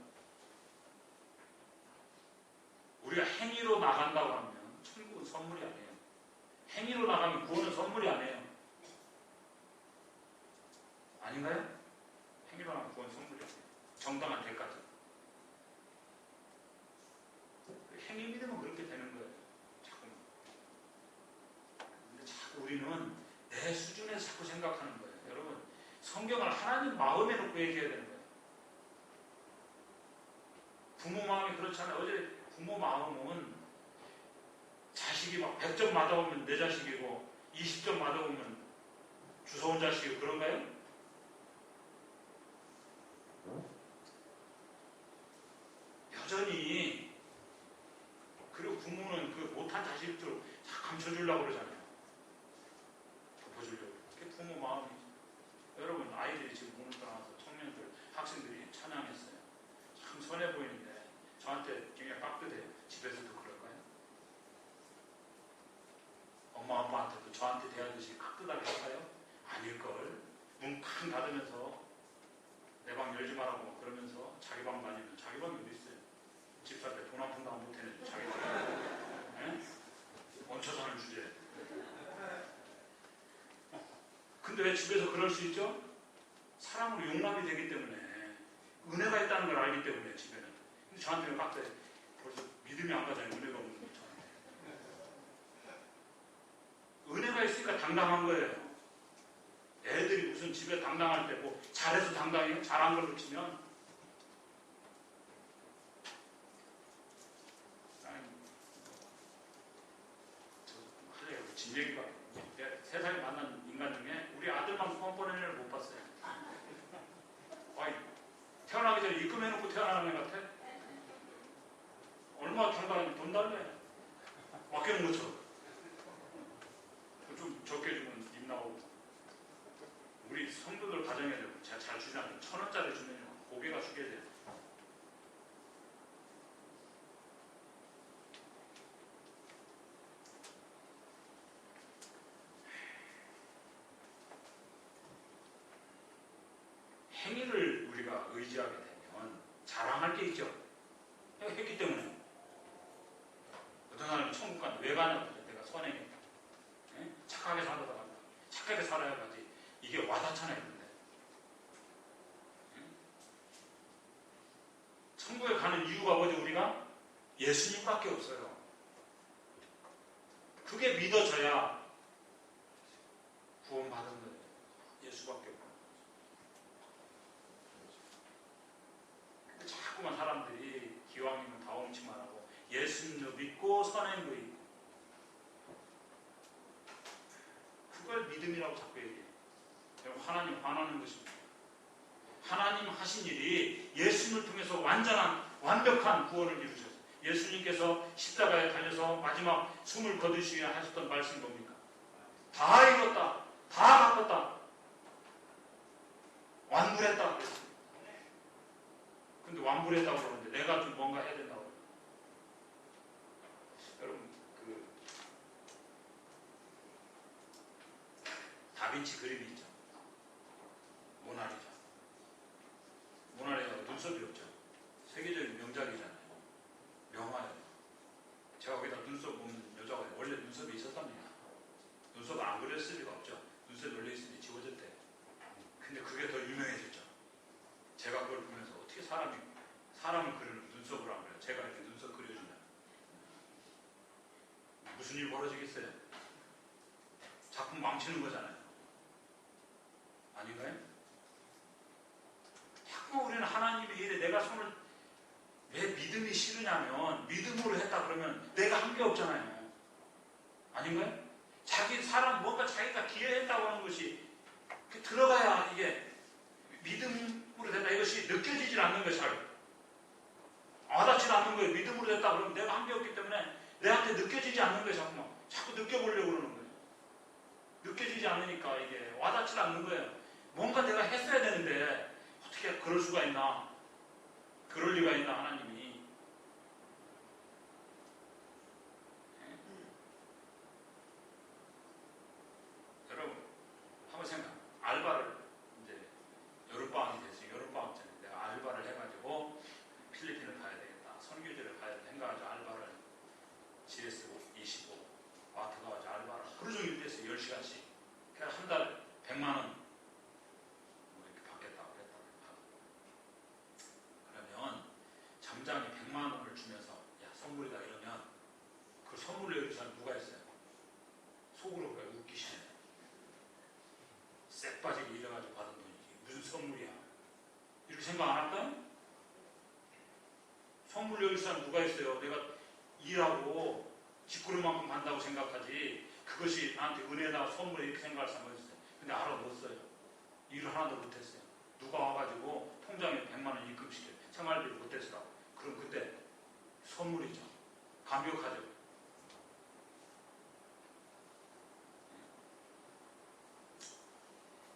우리가 행위로 나간다고 하면 천국은 선물이 아니에요. 행위로 나가면 구원은 선물이 아니에요. 아닌가요? 행위로 나가면 구원은 선물이 아니에요. 정당한 대가죠. 행위 믿으면 그렇게 되는 거예요. 자꾸. 근데 자꾸 우리는 내 수준에서 자꾸 생각하는 거예요. 여러분, 성경을 하나님 마음에 놓고 얘기해야 되는 거예요. 부모 마음이 그렇잖아요. 어제 부모 마음은 자식이 막 100점 맞아오면 내 자식이고 20점 맞아오면 주워온 자식이고 그런가요? 여전히. 그리고 부모는 그 못한 자식들 다 감춰주려고 그러잖아요. 덮어주려고. 그게 부모 마음이죠. 여러분, 아이들이 지금 오늘 떠나서 청년들, 학생들이 찬양했어요. 참 선해 보이는데 저한테 굉장히 깍듯해요. 집에서도 그럴까요? 엄마 아빠한테도 저한테 대하듯이 깍듯하게 할까요? 아닐걸. 문 쾅 닫으면서 내 방 열지 말라고 막 그러면서 자기 방 다니면 자기 방이 어디 있어요? 집 살 때 돈 한 푼도 안 보태는 자기 방. 얹혀 사는 주제. 근데 왜 집에서 그럴 수 있죠? 사랑으로 용납이 되기 때문에, 은혜가 있다는 걸 알기 때문에 집에는. 근데 저한테는 깍듯해. 벌써 믿음이 안 가잖아요. 은혜가 없는 거 저한테. 은혜가 있으니까 당당한 거예요. 애들이 무슨 집에 당당할 때 뭐 잘해서 당당해요? 잘한 걸로 치면. 진 얘기가 세상에 만난 인간 중에 우리 아들만 뻔뻔한 애를 못 봤어요. 아이, 태어나기 전에 입금해놓고 태어나는 애 같아? 얼마나 당당한지 돈 달래. 맡겨놓은 것처럼. 좀 적게 주면 입 나오고. 우리 성도들 가정에 제가 잘 주지 않아요. 1,000원짜리 주면 고개가 숙여져요. 행위를 우리가 의지하게 되면 자랑할 게 있죠. 했기 때문에. 어떤 사람이 천국 가는데 왜 가냐고. 내가 선행했다. 착하게 살아다 간다. 착하게 살아야 가지. 이게 와닿잖아요. 근데. 천국에 가는 이유가 뭐죠? 우리가? 예수님밖에 없어요. 그게 믿어져야 구원받은 거예요. 예수밖에 없고. 근데 자꾸만 사람들이 기왕이면 다홍치만 하고 예수님도 믿고 선행도 있고 그걸 믿음이라고 자꾸 얘기해요. 하나님 화나는 것입니다. 하나님 하신 일이 예수님을 통해서 완벽한 구원을 이루셨어요. 예수님께서 십자가에 달려서 마지막 숨을 거두시기 위해 하셨던 말씀이 뭡니까? 다 이뤘다. 다 갚았다. 완불했다. 근데 완불했다고 그러는데 내가 좀 뭔가 해야 된다고. 여러분, 다빈치 그림이 있죠. 모나리자. 벌어지겠어요? 자꾸 망치는 거잖아요. 아닌가요? 자꾸 우리는 하나님의 일에 내가 손을 왜 믿음이 싫으냐면 믿음으로 했다 그러면 내가 한 게 없잖아요. 아닌가요? 자기 사람 뭔가 자기가 기여했다고 하는 것이 들어가야 이게 믿음으로 된다. 이것이 느껴지질 않는 거예요. 잘 와닿질 않는 거예요. 믿음으로 됐다 그러면 내가 한 게 없기 때문에 내한테 느껴지지 않는 거예요. 자꾸 느껴보려고 그러는 거예요. 느껴지지 않으니까 이게 와닿질 않는 거예요. 뭔가 내가 했어야 되는데 어떻게 그럴 수가 있나? 그럴 리가 있나 하나님이. 여러분 한번 생각. 알바를 이제 여름방학이 됐어요. 여름방학 전에 내가 알바를 해가지고 필리핀을 가야 되겠다. 선교지를 가야 되겠다. 해가지고 알바를 GS25 마트 가가지고 알바를 하루 종일 됐어요. 10시간씩. 그래서 한 달 100만 원 뭐 이렇게 받겠다고 했다. 그러면 점장이 100만 원을 주면서 야 선물이다 이러면 그 선물을 여기서 누가 했어요? 속으로 그냥 웃기시네. 쎄 빠지게 일해가지고 받은 돈이지 무슨 선물이야 이렇게 생각 안 할까요? 선물 여기 사람 누가 했어요? 내가 일하고 뒷구름만큼 간다고 생각하지 그것이 나한테 은혜나 선물에 이렇게 생각할 사람이 있어요. 근데 알아뒀어요. 일을 하나도 못했어요. 누가 와가지고 통장에 100만 원 입금시켜요. 생활비를 못했으라고. 그럼 그때 선물이죠. 감격하죠.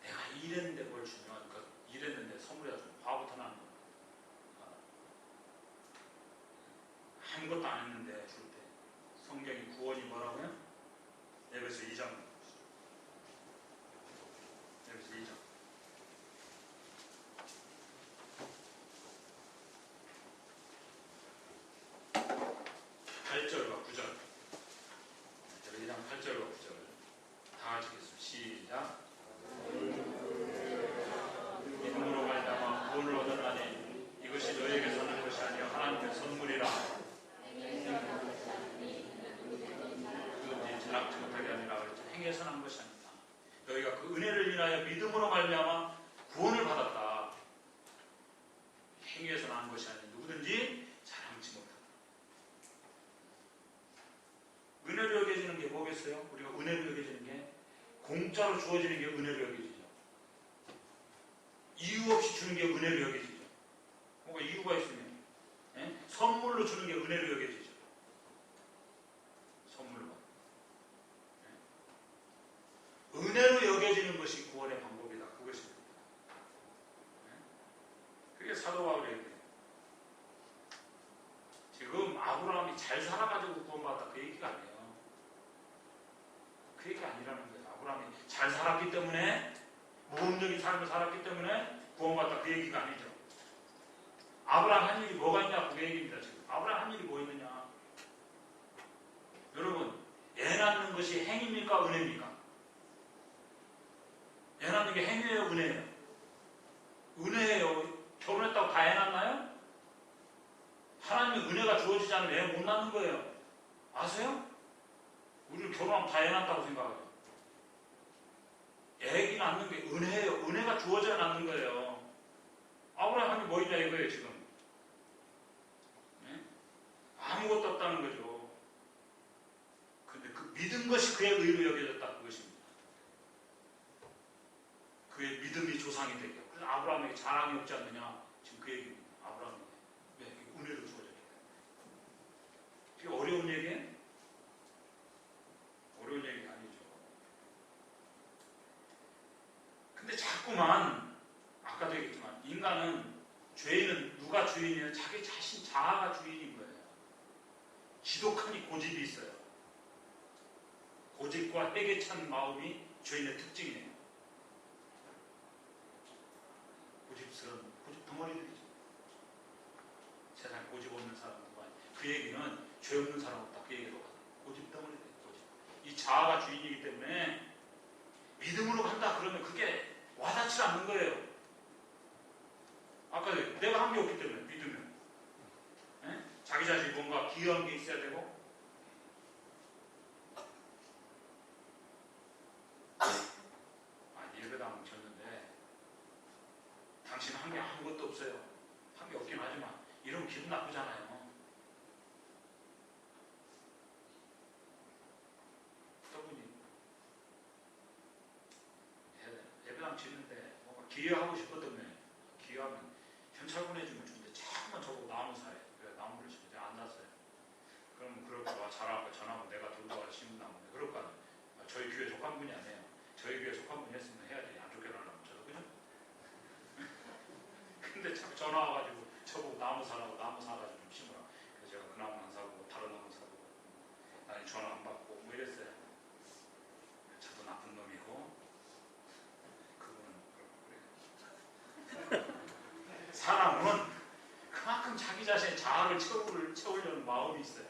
내가 일했는데 뭘 주면 그 일했는데 선물이라 좀 화부터 나는 거예요. 아무것도 안 했는데 줄 때 성경이 구원이 뭐라고요? 에베소 2장 에베소 2장 8절과 9절 에베소 2장 8절과 9절 다 같이 읽겠습니다. 시작. 믿음으로 말미암아 구원을 얻었나니 이것이 너에게서 난 것이 아니요 하나님의 선물이라. 그것이 잘하지 못하게 아니라 그랬죠. 행해서 난 것이 아니다. 너희가 그 은혜를 인하여 믿음으로 말미암아 구원을 받았다. 행위에서 난 것이 아닌 누구든지 자랑치 못한다. 은혜로 여겨지는 게 뭐겠어요? 우리가 은혜로 여겨지는 게 공짜로 주어지는 게 은혜로 여겨지죠. 이유 없이 주는 게 은혜로 여겨지죠. 뭔가 이유가 있으면 선물로 주는 게 은혜로 여겨지죠. 선물로. 은혜로 여겨지는 것이 구원의 방법이다. 그것입니다. 그게 사도 바울의 얘기예요. 지금 아브라함이 잘 살아가지고 구원받았다 그 얘기가 아니에요. 그 얘기가 아니라는 거예요. 아브라함이 잘 살았기 때문에 모험적인 삶을 살았기 때문에 구원받았다 그 얘기가 아니죠. 아브라함 한 일이 뭐가 있냐 그 얘기입니다. 지금 아브라함 한 일이 뭐 있느냐. 여러분 애 낳는 것이 행위입니까 은혜입니까? 애 낳는 게 행위예요 은혜예요? 은혜예요. 결혼했다고 다 애 낳나요? 하나님의 은혜가 주어지지 않으면 애 못 낳는 거예요. 아세요? 우리는 결혼하면 다 애 낳았다고 생각하죠. 애기 낳는 게 은혜예요. 은혜가 주어져야 낳는 거예요. 아브라함이 뭐 있냐 이거예요 지금. 네? 아무것도 없다는 거죠. 근데 그 믿은 것이 그의 의로 여겨졌다 그것입니다. 그의 믿음이 조상이 되게. 그래서 아브라함에게 자랑이 없지 않느냐 지금 그 얘기입니다. 아브라함에게 왜 은혜로 주어졌기 때문에. 이게 어려운 얘기예요? 어려운 얘기가 아니죠. 근데 자꾸만 아까도 얘기했지만 인간은 죄인은 누가 주인이에요? 자기 자신 자아가 주인인 거예요. 지독하니 고집이 있어요. 고집과 핵에 찬 마음이 죄인의 특징이에요. 고집스러운 고집 덩어리들이죠. 세상에 고집 없는 사람 누가 그 얘기는 죄 없는 사람 없다 그 얘기도 고집 덩어리들 고집. 이 자아가 주인이기 때문에 믿음으로 간다 그러면 그게 와닿지 않는 거예요. 아까 내가 한 게 없기 때문에 믿으면 자기 자신이 뭔가 기여한 게 있어야 되고 당신은 한 게 아무것도 없어요. 한 게 없긴 하지만 이러면 기분 나쁘잖아요. 어떤 분이 예배당 짓는데 뭔가 기여하고 싶었던 거예요. 기여하면 현찰 보내주면 좋은데 자꾸만 저보고 나무 사요. 그래서 나무를 이제 안 샀어요. 그러면 그럴까봐 잘하고 전하고 내가 들고 와서 심은 나무인데 그럴까 저희 교회 속한 분이 아니에요. 저희 교회 속한 분이 했으면 해야지. 안 좋게 나려면 저도 그죠? 근데 자꾸 전화 와가지고 저보고 나무 사라고 나무 사가지고 좀 심으라. 그래서 제가 그 나무 안 사고 다른 나무 사고 아니 전화 안 받고 뭐 이랬어요. 저도 나쁜 놈이고 그분은 그래요. 사람은 그만큼 자기 자신의 자아를 채우려는 마음이 있어요.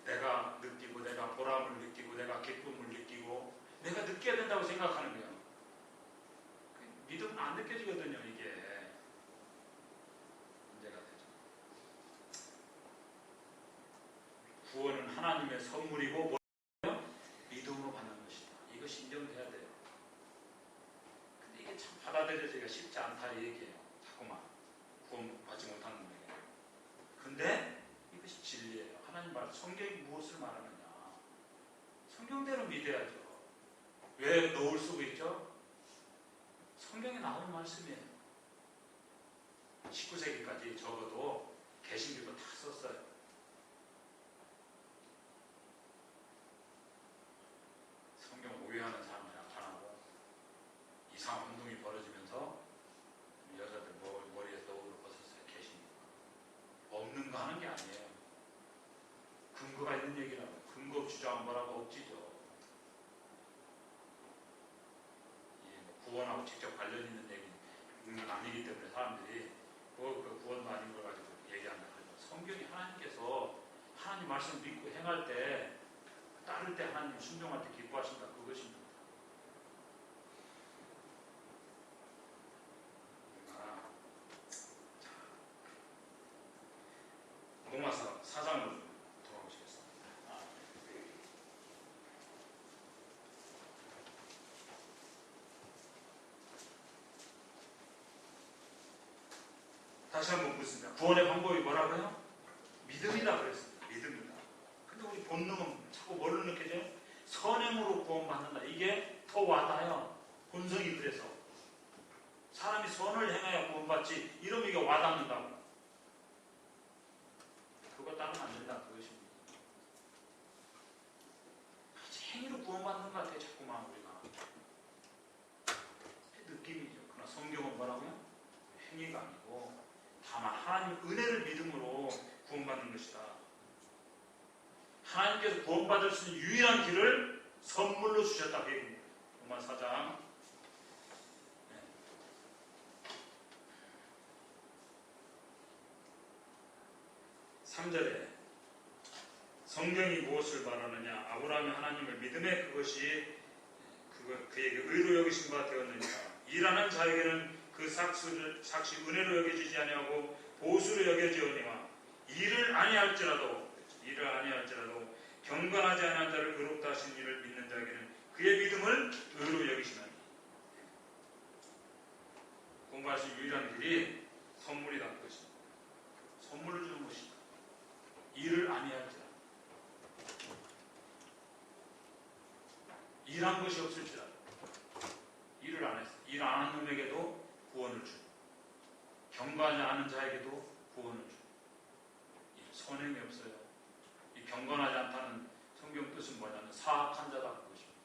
내가 느끼고 내가 보람을 느끼고 내가 기쁨을 느끼고 내가 느껴야 된다고 생각하는 거예요. 믿음은 안 느껴지거든요. 이게 문제가 되죠. 구원은 하나님의 선물이고 믿음으로 받는 것이다. 이것이 인정돼야 돼요. 근데 이게 참 받아들여지기가 쉽지 않다 이 얘기예요. 자꾸만 구원받지 못하는 거예요. 근데 이것이 진리예요. 하나님 말 성경이 무엇을 말하느냐. 성경대로 믿어야죠. 왜 노을 쓰고 있죠? 성경에 나오는 말씀이에요. 19세기까지 적어도 개신교도 다 썼어요. 성경 오해하는 사람이 나타나고 이상한 운동이 벌어지면서 여자들 머리에 노을을 벗었어요. 개신교. 없는 거 하는 게 아니에요. 근거가 있는 얘기라고. 근거 주장한 거라고 억지죠. 구원하고 직접 관련 있는 얘기는 아니기 때문에 사람들이 그 구원도 아닌 걸 가지고 얘기한다. 성경이 하나님께서 하나님 말씀 믿고 행할 때 따를 때 하나님 순종할 때 기뻐하신다. 그것입니다. 로마서 4장으로 돌아오시겠습니다. 다시 한번 묻습니다. 구원의 방법이 뭐라고요? 믿음이다 그랬습니다. 믿음이다. 근데 우리 본능은 자꾸 뭘로 느껴져요? 선행으로 구원받는다. 이게 더 와닿아요. 본성이 그래서. 사람이 선을 행해야 구원받지. 이러면 이게 와닿는다고. 그거 따르면 안 된다. 그것입니다. 행위로 구원받는 것 같아요. 자꾸만 우리가. 느낌이죠. 그러나 성경은 뭐라고요? 행위가 아니고 다만 하나님 은혜를 믿음으로 구원받는 것이다. 하나님께서 구원받을 수 있는 유일한 길을 선물로 주셨다. 그 얘기입니다. 로마 4장 3절에 성경이 무엇을 말하느냐. 아브라함이 하나님을 믿음에 그것이 그에게 의로 여기신 바 되었느니라. 일하는 자에게는 그 삭시 은혜로 여겨지지 아니하고 보수로 여겨지오니와 일을 아니할지라도 경건하지 않은 자를 의롭다 하신 이를 믿는 자에게는 그의 믿음을 의로 여기시나니. 공부할 수 있는 유일한 길이 선물이다. 그것입니다. 선물을 주는 것이다. 일을 아니할지라도 일한 것이 없을지라도 일을 안 했어. 일 안 한 놈에게도 구원을 주고 경건하지 않은 자에게도 구원을 주고. 선행이 없어요. 이 경건하지 않다는 성경 뜻은 뭐냐면 사악한 자다 그것입니다.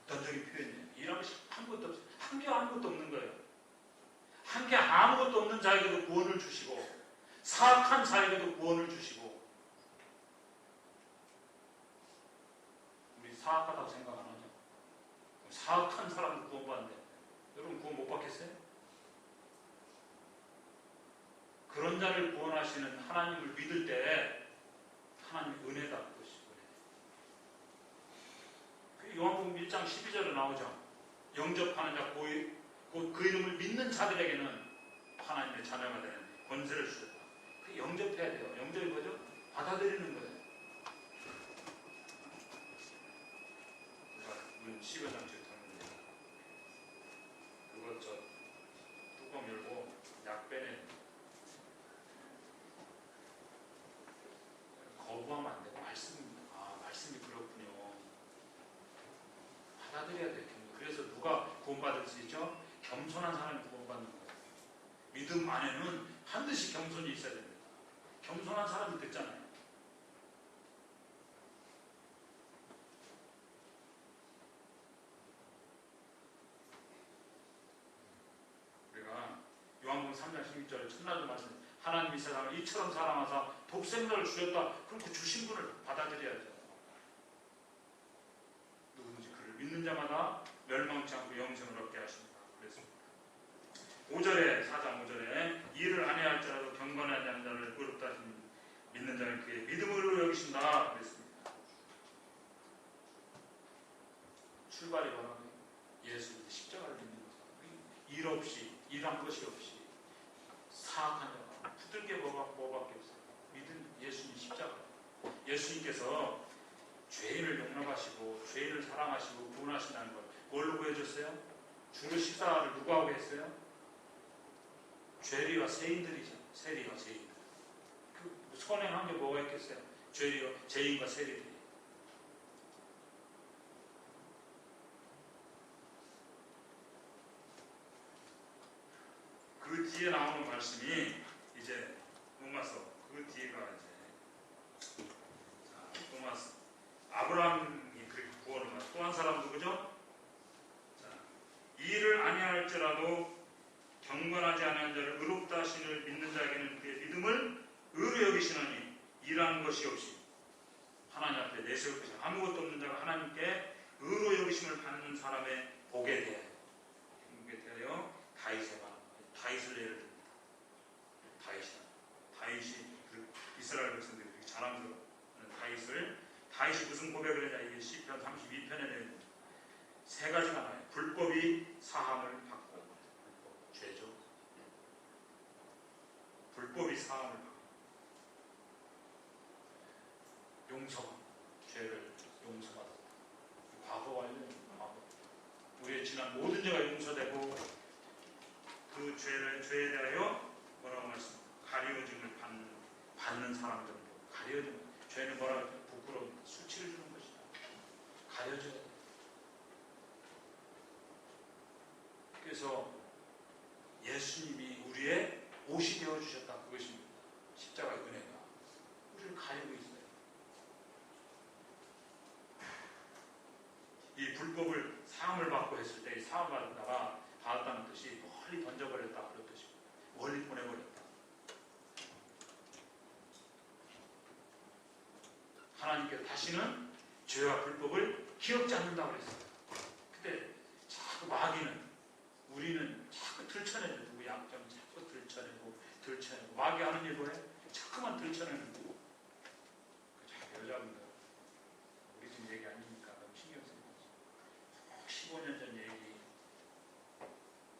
극단적인 표현이에요. 일한 것이 아무것도 없어요. 한 게 아무것도 없는 거예요. 한 게 아무것도 없는 자에게도 구원을 주시고 사악한 자에게도 구원을 주시고. 우리 사악하다고 생각 안 하죠? 사악한 사람도 구원받는데 여러분 구원 못 받겠어요? 그런 자를 구원하시는 하나님을 믿을 때 하나님의 은혜다. 그것이 은혜. 요한복음 1장 12절에 나오죠. 영접하는 자 그 이름을 믿는 자들에게는 하나님의 자녀가 되는 권세를 주셨다. 그 영접해야 돼요. 영접이 뭐죠? 받아들이는 거예요. 10여 장씩 탔는데 그거 저 뚜껑 열고 약 빼내. 거부하면 안 되고 말씀이 그렇군요. 받아들여야 돼요. 그래서 누가 구원받을 수 있죠? 겸손한 사람이 구원받는 거예요. 믿음 안에는 반드시 겸손이 있어야 됩니다. 겸손한 사람이 듣잖아요. 우리가 요한복음 3장 16절에 첫날도 말씀, 하나님이 세상을 이처럼 사랑하사 독생자를 주셨다. 그럼 그 주신 분을 받아들여야죠. 누구든지 그를 믿는 자마다 멸망치 않고 영생을 얻게 하십니다. 그랬습니다. 5절에 4장 5절에 이를 아니할지라도 경건하지 않은 자를 의롭다 하시는 믿는 자는 그의 믿음으로 여기신다. 그랬습니다. 출발이 뭐라고요? 예수 십자가를 믿는 것. 일 없이 일한 것이 없이 사악한 자가 부들게 뭐밖에 없어요. 믿은 예수님 십자가. 예수님께서 죄인을 용납하시고 죄인을 사랑하시고 구원하신다는 걸 뭘로 보여줬어요? 주로 십자가를 누가 하고 했어요? 죄리와 세인들이죠. 세리와 세인들. 그 선행한 게 뭐가 있겠어요? 죄리와 죄인과 세리들이. 그 뒤에 나오는 말씀이 이제 로마서 그 뒤에가 이제 로마서 아브라함이 그렇게 구원을 받고 또 한 사람 누구죠? 이를 아니할지라도 경건하지 않은 자를 의롭다 하시는 믿는 자에게는 그의 믿음을 의로 여기시나니 일하는 것이 없이 하나님 앞에 내세울 것이 아무것도 없는 자가 하나님께 의로 여기심을 받는 사람의 복에 대하여 다윗을 예를 듭니다. 다윗이 이스라엘 백성들이 그렇게 자랑스러운 다윗이 무슨 고백을 했냐. 이게 시편 32편에 대한 세 가지가 나와요. 불법이 사함을 받고, 죄죠. 불법이 사함을 받고, 용서, 죄를 용서받았다. 과거 완료, 과거. 우리의 지난 모든 죄가 용서되고 그 죄에 대하여 뭐라고 말씀합니까? 가려짐을 받는 사람들. 가려짐. 죄는 뭐라고 하죠? 부끄러운 수치를 주는 것이다. 가려져야 돼. 그래서 예수님이 우리의 옷이 되어주셨다. 그것입니다. 십자가의 은혜가 우리를 가리고 있어요. 이 불법을 사함을 받고 했을 때 이 사함을 받다가 받았다는 뜻이 멀리 던져버렸다. 그런 뜻입니다. 멀리 보내버렸다. 하나님께서 다시는 죄와 불법을 기억지 않는다고 그랬어요. 근데 자꾸 마귀는, 우리는 자꾸 들춰내죠. 누구 약점 자꾸 들춰내고 마귀 하는 일 뭐예요? 자꾸만 들춰내는 거고. 여자분들 우리 집 얘기 아니니까 너무 신경 쓰는 거지. 15년 전 얘기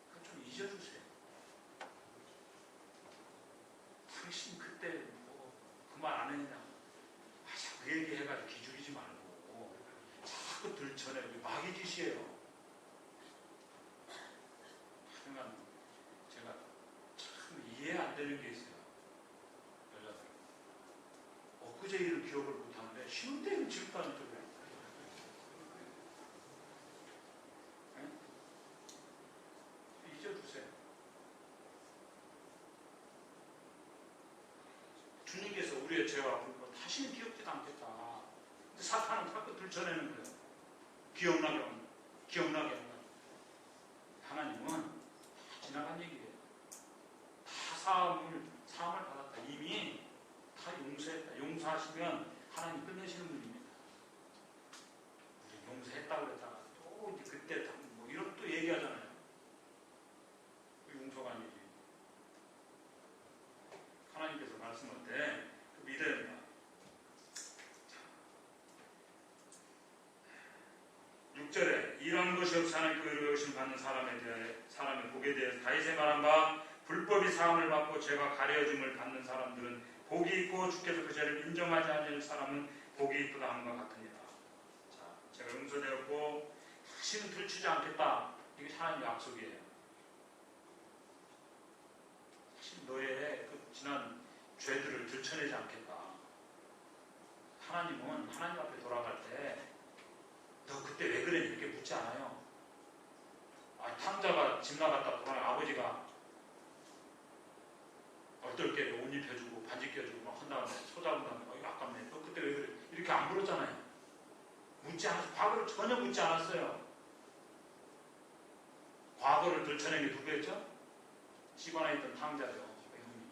그거 좀 잊어주세요. 당신 그때 뭐 그 말 안 했냐. 그 얘기해가지고 기죽이지 말고 자꾸 들춰내고 마귀 짓이에요. 하여간 제가 참 이해 안 되는 게 있어요. 여자들 엊그제 일을 기억을 못하는데 쉬운 때는 질투하는 쪽이에요. 잊어주세요. 주님께서 우리의 죄와 불법 다시는 기억지도 않겠다. 근데 사탄은 자꾸 들춰내는 거예요. 기억나게 한다. 하나님은 다 지나간 얘기예요. 다 사함을 받았다. 이미 다 용서했다. 용서하시면 하나님 끝내시는 분입니다. 우리 용서했다고 그랬다가 또 이제 그때 뭐 이런 또 얘기하잖아요. 그 용서가 아니지. 하나님께서 말씀할 때 믿어야 된다. 6절에 이런 것이 없이 하나님께 의로 여기심 받는 사람의 복에 대해서 다윗의 말한 바 불법이 사함을 받고 죄가 가려짐을 받는 사람들은 복이 있고 주께서 그 죄를 인정하지 않을 사람은 복이 있도다 함과 같으니라. 자, 제가 용서되었고 다시는 들추지 않겠다. 이게 하나님의 약속이에요. 다시 너의 그 지난 죄들을 들춰내지 않겠다. 하나님은 하나님 앞에 돌아갈 때 너 그때 왜 그래? 이렇게 묻지 않아요. 탕자가 집 나갔다 돌아가 아버지가 얼떨게 옷 입혀주고 반지 껴주고 막 한다는데 소자한다는데 이거 아깝네. 너 그때 왜 그래? 이렇게 안 물었잖아요. 묻지 않았어요. 과거를 전혀 묻지 않았어요. 과거를 들춰낸 게 누구였죠? 집 안에 있던 탕자죠. 형님.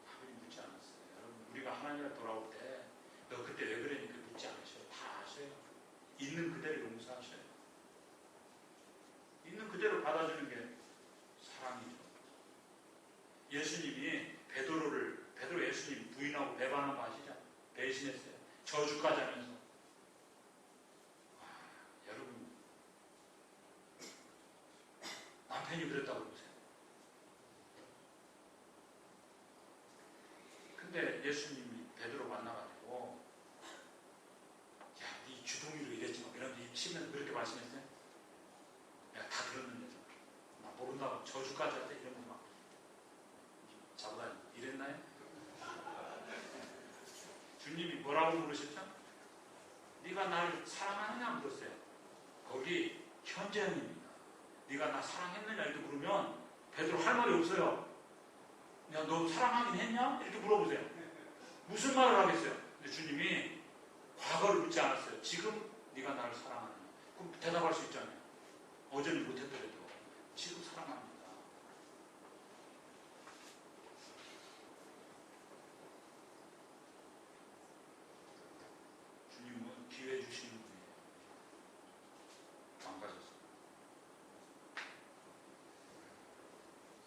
아버지 묻지 않았어요. 여러분 우리가 하나님 앞에 돌아올 때 너 그때 왜 그러니까 묻지 않으셔요. 다 아셔요. 있는 그대로 용서하셔요. 있는 그대로 받아주는 게 사랑이죠. 예수님이 베드로 예수님 부인하고 배반한 거 아시죠? 배신했어요. 저주까지 하면서. 여러분 남편이 그랬다고 보세요. 근데 예수님이 베드로 만나가지고 야, 네 주둥이로 이랬지 막 이런데 치면서 그렇게 말씀했어요. 내가 다 들었는데 나 모른다고 저주까지 하대 이러면서 막 잡아다니 이랬나요? 주님이 뭐라고 물으셨죠? 네가 나를 사랑하느냐 물었어요. 거기 현재형입니다. 네가 나 사랑했느냐 이렇게 물으면 베드로 할 말이 없어요. 야, 너 사랑하긴 했냐? 이렇게 물어보세요. 무슨 말을 하겠어요? 근데 주님이 과거를 묻지 않았어요. 지금 네가 나를 사랑하느냐? 그럼 대답할 수 있잖아요. 어제는 못했더라도 지금 사랑합니다. 주님은 기회 주시는 분이에요. 망가졌어요.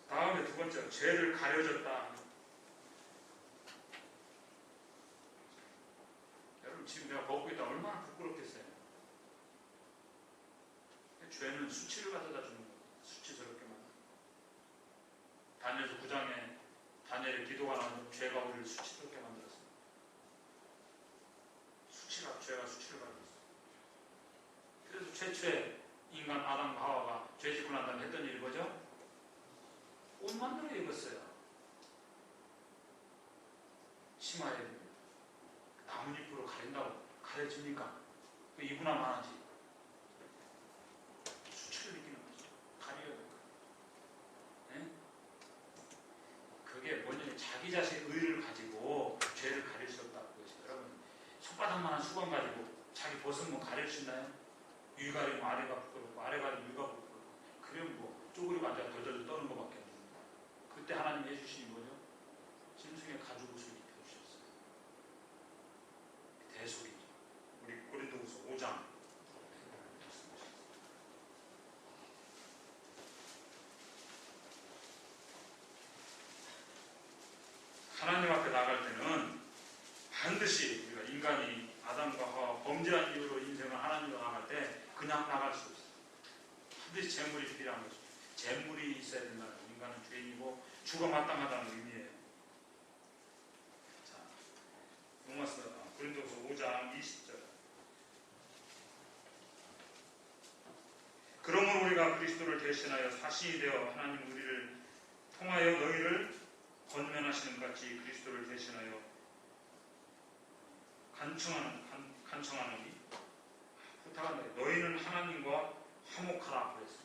다음에 두 번째, 죄를 가려졌다. 여러분 지금 내가 벗고 있다 얼마나 부끄럽겠어요. 죄는 수치를 가져다 주는 거예요. 수치스럽게만. 다니엘서 9장에 다니엘의 기도가 나오면 죄가 우리를 수치스럽게 만들었어요. 죄가 수치를 가져왔어요. 그래서 최초의 인간 아담과 하와가 죄 짓고 난 다음에 했던 일이 뭐죠? 옷 만들어 입었어요. 치마에 나뭇잎으로 가린다고 가려집니까? 그 이구나 만하지. 수치를 느끼는 거죠. 가려야 될 거예요. 네? 그게 뭐냐면 자기 자신의 의를 가지고 죄를 가릴 수 없다는 것이. 여러분 손바닥만한 수건 가지고 자기 벗은 거 가릴 수 있나요? 위 가리면 아래가 부끄럽고 아래 가리면 위가 부끄럽고 그러면 뭐 쪼그리고 앉아 덜덜 떠는 것밖에 안 됩니다. 그때 하나님이 해주신 뭐죠? 짐승의 가죽 옷을 입혀주셨어요. 대속이죠. 우리 고린도후서 5장 하나님 앞에 나갈 때는 반드시 우리가 인간이 아담과 하와 범죄한 이유로 인생을 하나님으로 나갈 때 그냥 나갈 수 없어요. 반드시 재물이 필요한 것입니다. 재물이 있어야 된다는 거예요. 인간은 죄인이고 죽어 마땅하다는 의미예요. 자, 로마서 고린도서 5장 20절. 그러므로 우리가 그리스도를 대신하여 사신이 되어 하나님 우리를 통하여 너희를 권면하시는 같이 그리스도를 대신하여 간청하노니 부탁한다. 너희는 하나님과 화목하라 그랬어요.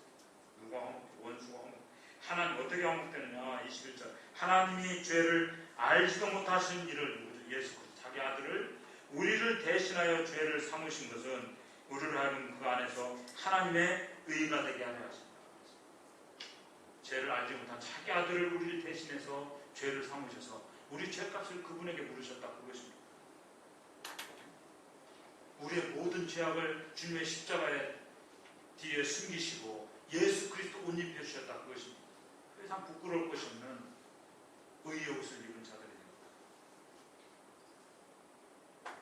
누가 화목해? 원수가 화목. 하나님 어떻게 화목되느냐? 21절. 하나님이 죄를 알지도 못하신 이를 예수 그리스도 자기 아들을 우리를 대신하여 죄를 삼으신 것은 우리를 하여금 그 안에서 하나님의 의가 되게 하려 하십니다. 죄를 알지 못한 자기 아들을 우리를 대신해서 죄를 삼으셔서 우리 죄값을 그분에게 물으셨다 그것입니다. 우리의 모든 죄악을 주님의 십자가에 뒤에 숨기시고 예수 그리스도 옷 입혀주셨다 그것입니다. 그 이상 부끄러울 것이 없는 의의 옷을 입은 자들이 됩니다.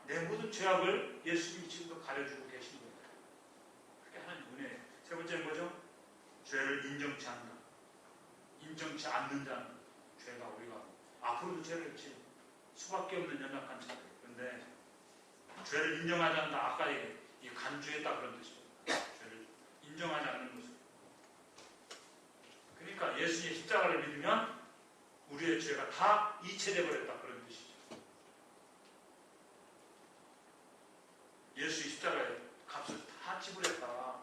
내 모든 죄악을 예수님이 지금도 가려주고 계신 거예요. 그게 하나님 은혜예요. 세 번째는 뭐죠? 죄를 인정치 않는다. 인정치 않는 자는 죄가 우리가 앞으로도 죄를 질 수밖에 없는 연약한 자들. 그런데 죄를 인정하지 않는다. 아까 이 간주했다 그런 뜻이에요. 죄를 인정하지 않는 모습. 그러니까 예수님의 십자가를 믿으면 우리의 죄가 다 이체되어 버렸다 그런 뜻이죠. 예수의 십자가의 값을 다 지불했다.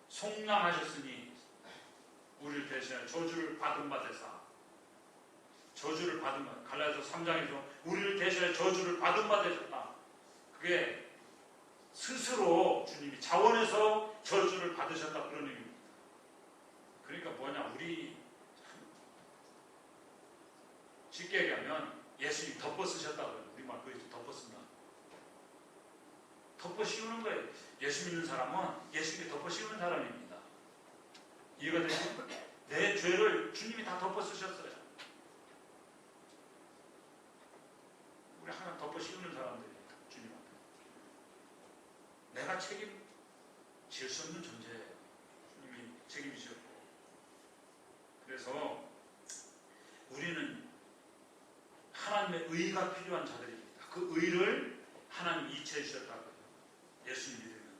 속량하셨으니 우리를 대신해 저주를 받은 바 되사. 저주를 받은 바. 갈라디아서 3장에서 우리를 대신해 저주를 받은 바 되셨다. 그게 스스로 주님이 자원해서 저주를 받으셨다 그런 의미입니다. 그러니까 뭐냐, 우리 쉽게 얘기하면 예수님 덮어 쓰셨다고요. 우리 말 그렇게 덮어 쓴다. 덮어 씌우는 거예요. 예수 믿는 사람은 예수님께 덮어 씌우는 사람입니다. 이해가 되죠? 내 죄를 주님이 다 덮어 쓰셨어요. 우리 하나 덮어 씌우는 사람들이에요. 주님 앞에. 내가 책임질 수 없는 존재예요. 주님이 책임지셨고. 그래서 우리는 하나님의 의가 필요한 자들입니다. 그 의를 하나님이 이체해 주셨다고요. 예수님 믿으면.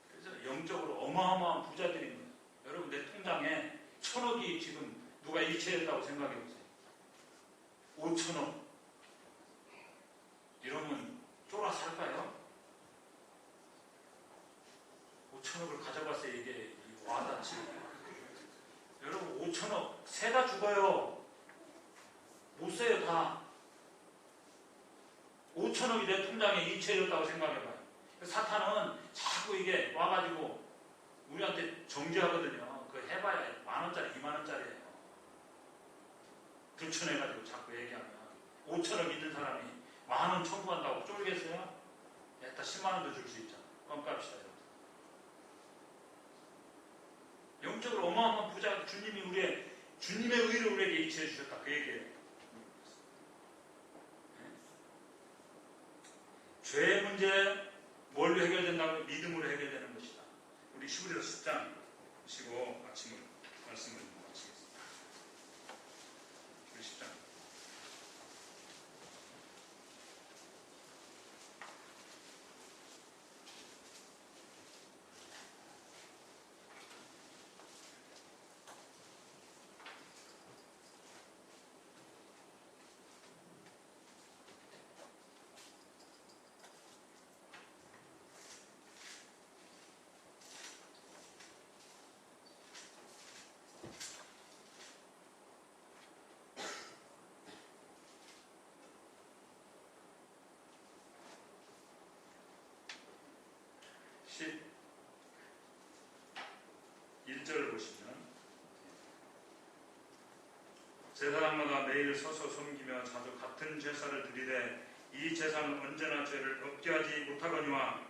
그래서 영적으로 어마어마한 부자들입니다. 여러분, 내 통장에 1,000억이 지금 누가 이체했다고 생각해 보세요. 5,000억. 이러면 쫄아 살까요? 5,000억을 가져갔어요. 이게 와닿지. 여러분, 5,000억 세다 죽어요. 못 써요. 다 5,000억이 내 통장에 이체해졌다고 생각해봐요. 사탄은 자꾸 이게 와가지고 우리한테 정죄하거든요. 그거 해봐야 10,000원짜리 20,000원짜리예요. 불천해가지고 자꾸 얘기하면 5,000억 있는 사람이 10,000원 청구한다고 쫄겠어요? 일단 100,000원도 줄 수 있잖아. 껌값이다. 영적으로 어마어마한 부자, 주님이 주님의 의를 우리에게 이체해 주셨다. 그 얘기예요. 죄의 문제 뭘로 해결된다고? 믿음으로 해결되는 것이다. 우리 히브리서 10장 보시고 말씀을 마치겠습니다. 히브리 10장. 십 1절을 보시면 제사장마다 매일 서서 섬기며 자주 같은 제사를 드리되 이 제사는 언제나 죄를 없게 하지 못하거니와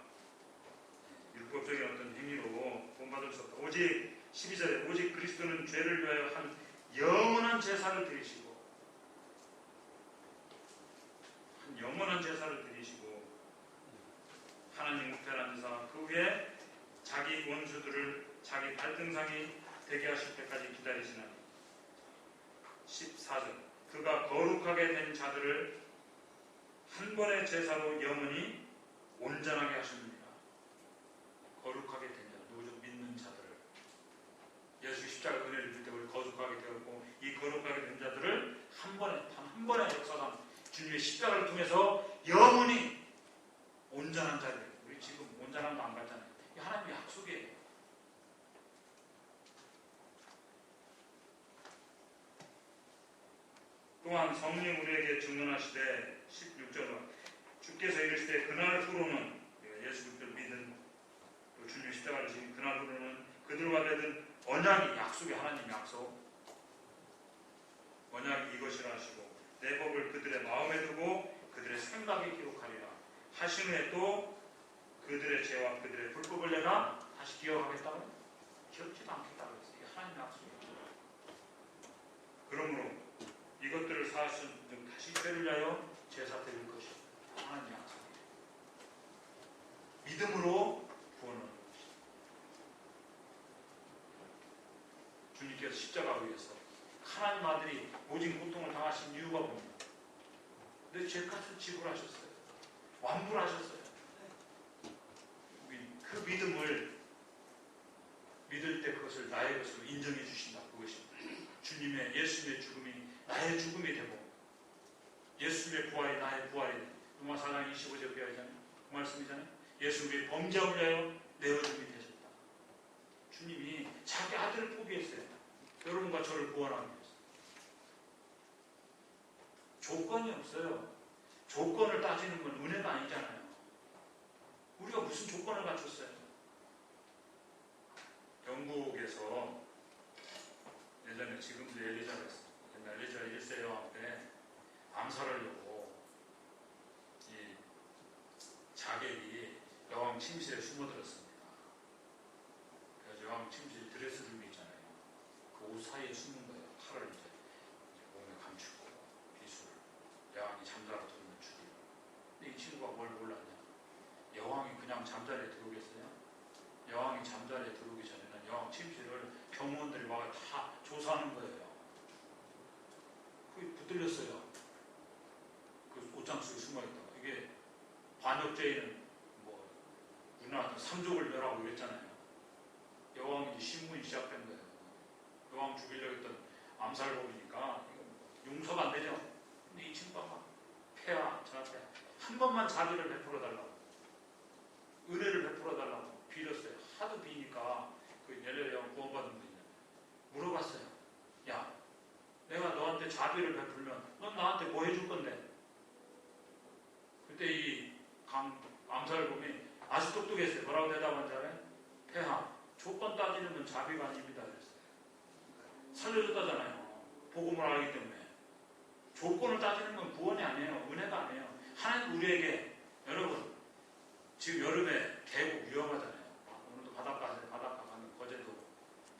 율법적인 어떤 행위로 본받을 수 없다. 오직 12절에 오직 그리스도는 죄를 위하여 한 영원한 제사를 드리시고 하나님 우편한 제사 그 후에 자기 원수들을 자기 발등상이 되게 하실 때까지 기다리시나니 14절 그가 거룩하게 된 자들을 한 번의 제사로 영원히 온전하게 하십니다. 거룩하게 된 자, 누구죠? 믿는 자들을 예수 십자가 은혜를 줄 때 우리 거룩하게 되었고 이 거룩하게 된 자들을 한 번의 역사상 주님의 십자가를 통해서 영원히 온전한 자들. 우리 지금 온전함도 안 받잖아요. 이 하나님의 약속이에요. 또한 성령 우리에게 증언하시되 16절은 주께서 이르시되 그날 후로는 예수 그리스도를 믿은 또 주님 십자가를 지닌 그날 후로는 그들과 맺은 언약이 약속이 하나님 약속 언약이 이것이라 하시고 내 법을 그들의 마음에 두고 그들의 생각에 기록하리라 하신 후에 또 그들의 죄와 그들의 불법을 내가 다시 기억하겠다고 기억지도 않겠다고 했어요. 이게 하나님 약속이에요. 그러므로 이것들을 사하신 즉 다시 죄를 위하여 제사 드릴 것이 하나님 약속이에요. 믿음으로 구원을 얻는 것이다. 주님께서 십자가 위에서 하나님 아들이 오직 고통을 당하신 이유가 뭡니까? 내 죄값을 지불하셨어요. 완불하셨어요. 그 믿음을 믿을 때 그것을 나의 것으로 인정해 주신다. 그것입니다. 주님의 예수님의 죽음이 나의 죽음이 되고 예수님의 부활이 나의 부활이 되고 로마 4장 25절 그 말씀이잖아요. 예수 우리의 범죄를 위하여 내 어둠이 되셨다. 주님이 자기 아들을 포기했어요. 여러분과 저를 구원하기 위해서. 조건이 없어요. 조건을 따지는 건 은혜가 아니잖아요. 우리가 무슨 조건을 갖췄어요? 영국에서 예전에 지금도 엘리자베스 옛날 엘리자 1세 여왕 때 암살하려고 이 자객이 여왕 침실에 숨어들었습니다. 그래서 여왕 침실 드레스 룸이 있잖아요. 그 옷 사이에 숨은 거예요. 칼을 이제 몸에 감추고 비수를 여왕이 잠자러 들면 죽이고. 근데 이 친구가 뭘 몰랐냐? 여왕이 그냥 잠자리에 들어오겠어요? 여왕이 잠자리에 들어오기 전에는 여왕 침실을 경호원들이 와서 다 조사하는 거예요. 그게 붙들렸어요. 그 옷장 속에 숨어있다가. 이게 반역죄인은 뭐 문화 3족을 멸하고 그랬잖아요. 여왕이 신문이 시작된 거예요. 여왕 죽이려고 했던 암살범이니까 용서가 안 되죠. 근데 이 친구가 막 폐하 저한테 한 번만 자비를 베풀어 달라고, 은혜를 베풀어 달라고 빌었어요. 하도 비니까 그 엘레리아 구원받은 분이 물어봤어요. 야, 내가 너한테 자비를 베풀면 넌 나한테 뭐 해줄 건데? 그때 이 암살범이 아주 똑똑했어요. 뭐라고 대답한 줄 알아요? 폐하, 조건 따지는 건 자비가 아닙니다. 그랬어요. 살려줬다잖아요. 복음을 알기 때문에. 조건을 따지는 건 구원이 아니에요. 은혜가 아니에요. 하나님 우리에게, 여러분 지금 여름에 계곡 위험하잖아요. 오늘도 바닷가 가는 거제도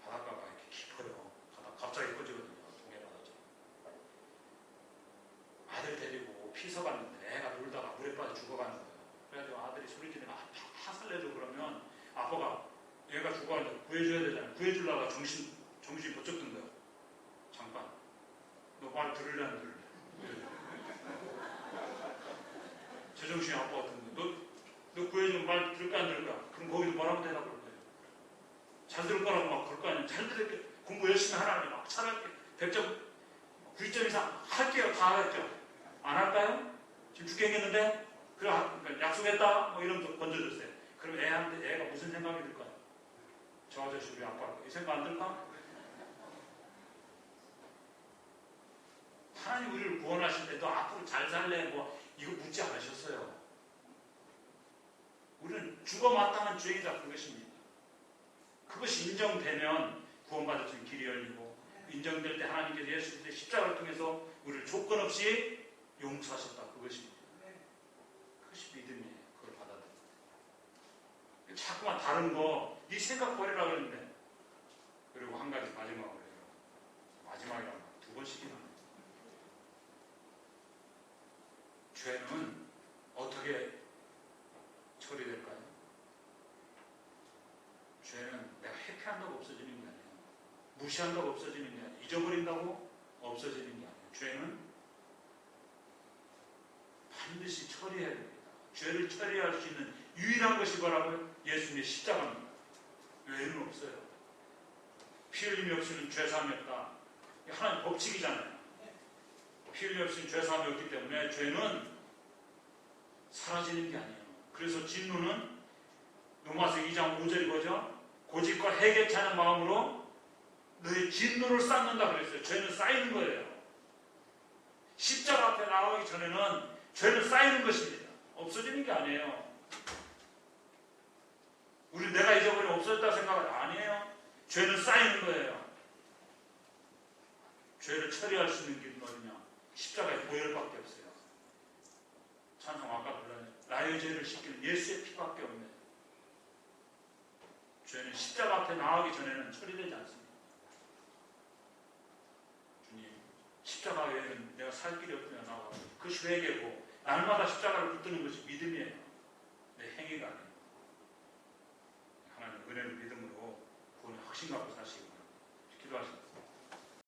바닷가가 이렇게 깊어요. 갑자기 꺼지거든요. 동해바다처럼. 아들 데리고 피서 갔는데 애가 놀다가 물에 빠져 죽어가는 거예요. 그래가지고 아들이 소리 지르면 다 살려줘. 그러면 아빠가 얘가 죽어가는데 구해줘야 되잖아요. 구해주려다가 정신이 번쩍 든 거예요. 잠깐, 너 말 들을래 안 들을래? 제정신이 아빠 같은데 너 구해주면 말 들을까 안 들을까? 그럼 거기도 뭐라고 대답을 해요? 잘 들을 거라고 막 그럴 거 아니에요. 잘 들을게. 공부 열심히 하라니 막 잘할게. 100점 90점 이상 할게요. 다 하겠죠. 안 할까요? 지금 죽겠는데? 그러니까 약속했다? 뭐 이런 거 건져줬어요. 그럼 애가 무슨 생각이 들까요? 저 아저씨 우리 아빠 이 생각 안 들까? 하나님 우리를 구원하실 때 너 앞으로 잘 살래? 뭐 이거 묻지 않으셨어요. 우리는 죽어 마땅한 죄이다. 그것입니다. 그것이 인정되면 구원받을 수 있는 길이 열리고, 인정될 때 하나님께서 예수 그리스도의 십자가를 통해서 우리를 조건 없이 용서하셨다. 그것입니다. 그것이 믿음이에요. 그걸 받아들입니다. 자꾸만 다른 거 네 생각 버리라 그러는데. 그리고 한 가지 마지막으로 해요. 마지막이라고 두 번씩이나 합니다. 죄는 어떻게 처리될까요? 죄는 내가 회피한다고 없어지는 게 아니에요. 무시한다고 없어지는 게 아니에요. 잊어버린다고 없어지는 게 아니에요. 죄는 반드시 처리해야 됩니다. 죄를 처리할 수 있는 유일한 것이 뭐라고요? 예수님의 십자가입니다. 외에는 없어요. 피 흘림이 없이는 죄사함이 없다. 하나님 법칙이잖아요. 피 흘림이 없이는 죄사함이 없기 때문에 죄는 사라지는 게 아니에요. 그래서 진노는 로마서 2장 5절이 뭐죠? 고집과 해결치 않은 마음으로 너의 진노를 쌓는다 그랬어요. 죄는 쌓이는 거예요. 십자가 앞에 나가기 전에는 죄는 쌓이는 것입니다. 없어지는 게 아니에요. 우리 내가 잊어버리면 없어졌다 생각은 아니에요. 죄는 쌓이는 거예요. 죄를 처리할 수 있는 길은 어디냐? 십자가의 보혈밖에 없어요. 찬송 아까 불렀네. 나의 죄를 씻기는 예수의 피밖에 없네. 죄는 십자가 앞에 나가기 전에는 처리되지 않습니다. 주님, 십자가 외에는 내가 살 길이 없으면 나와. 그것이 회개고, 날마다 십자가를 붙드는 것이 믿음이에요. 내 행위가 아니에요. 하나님 은혜를 믿음으로 구원의 확신 갖고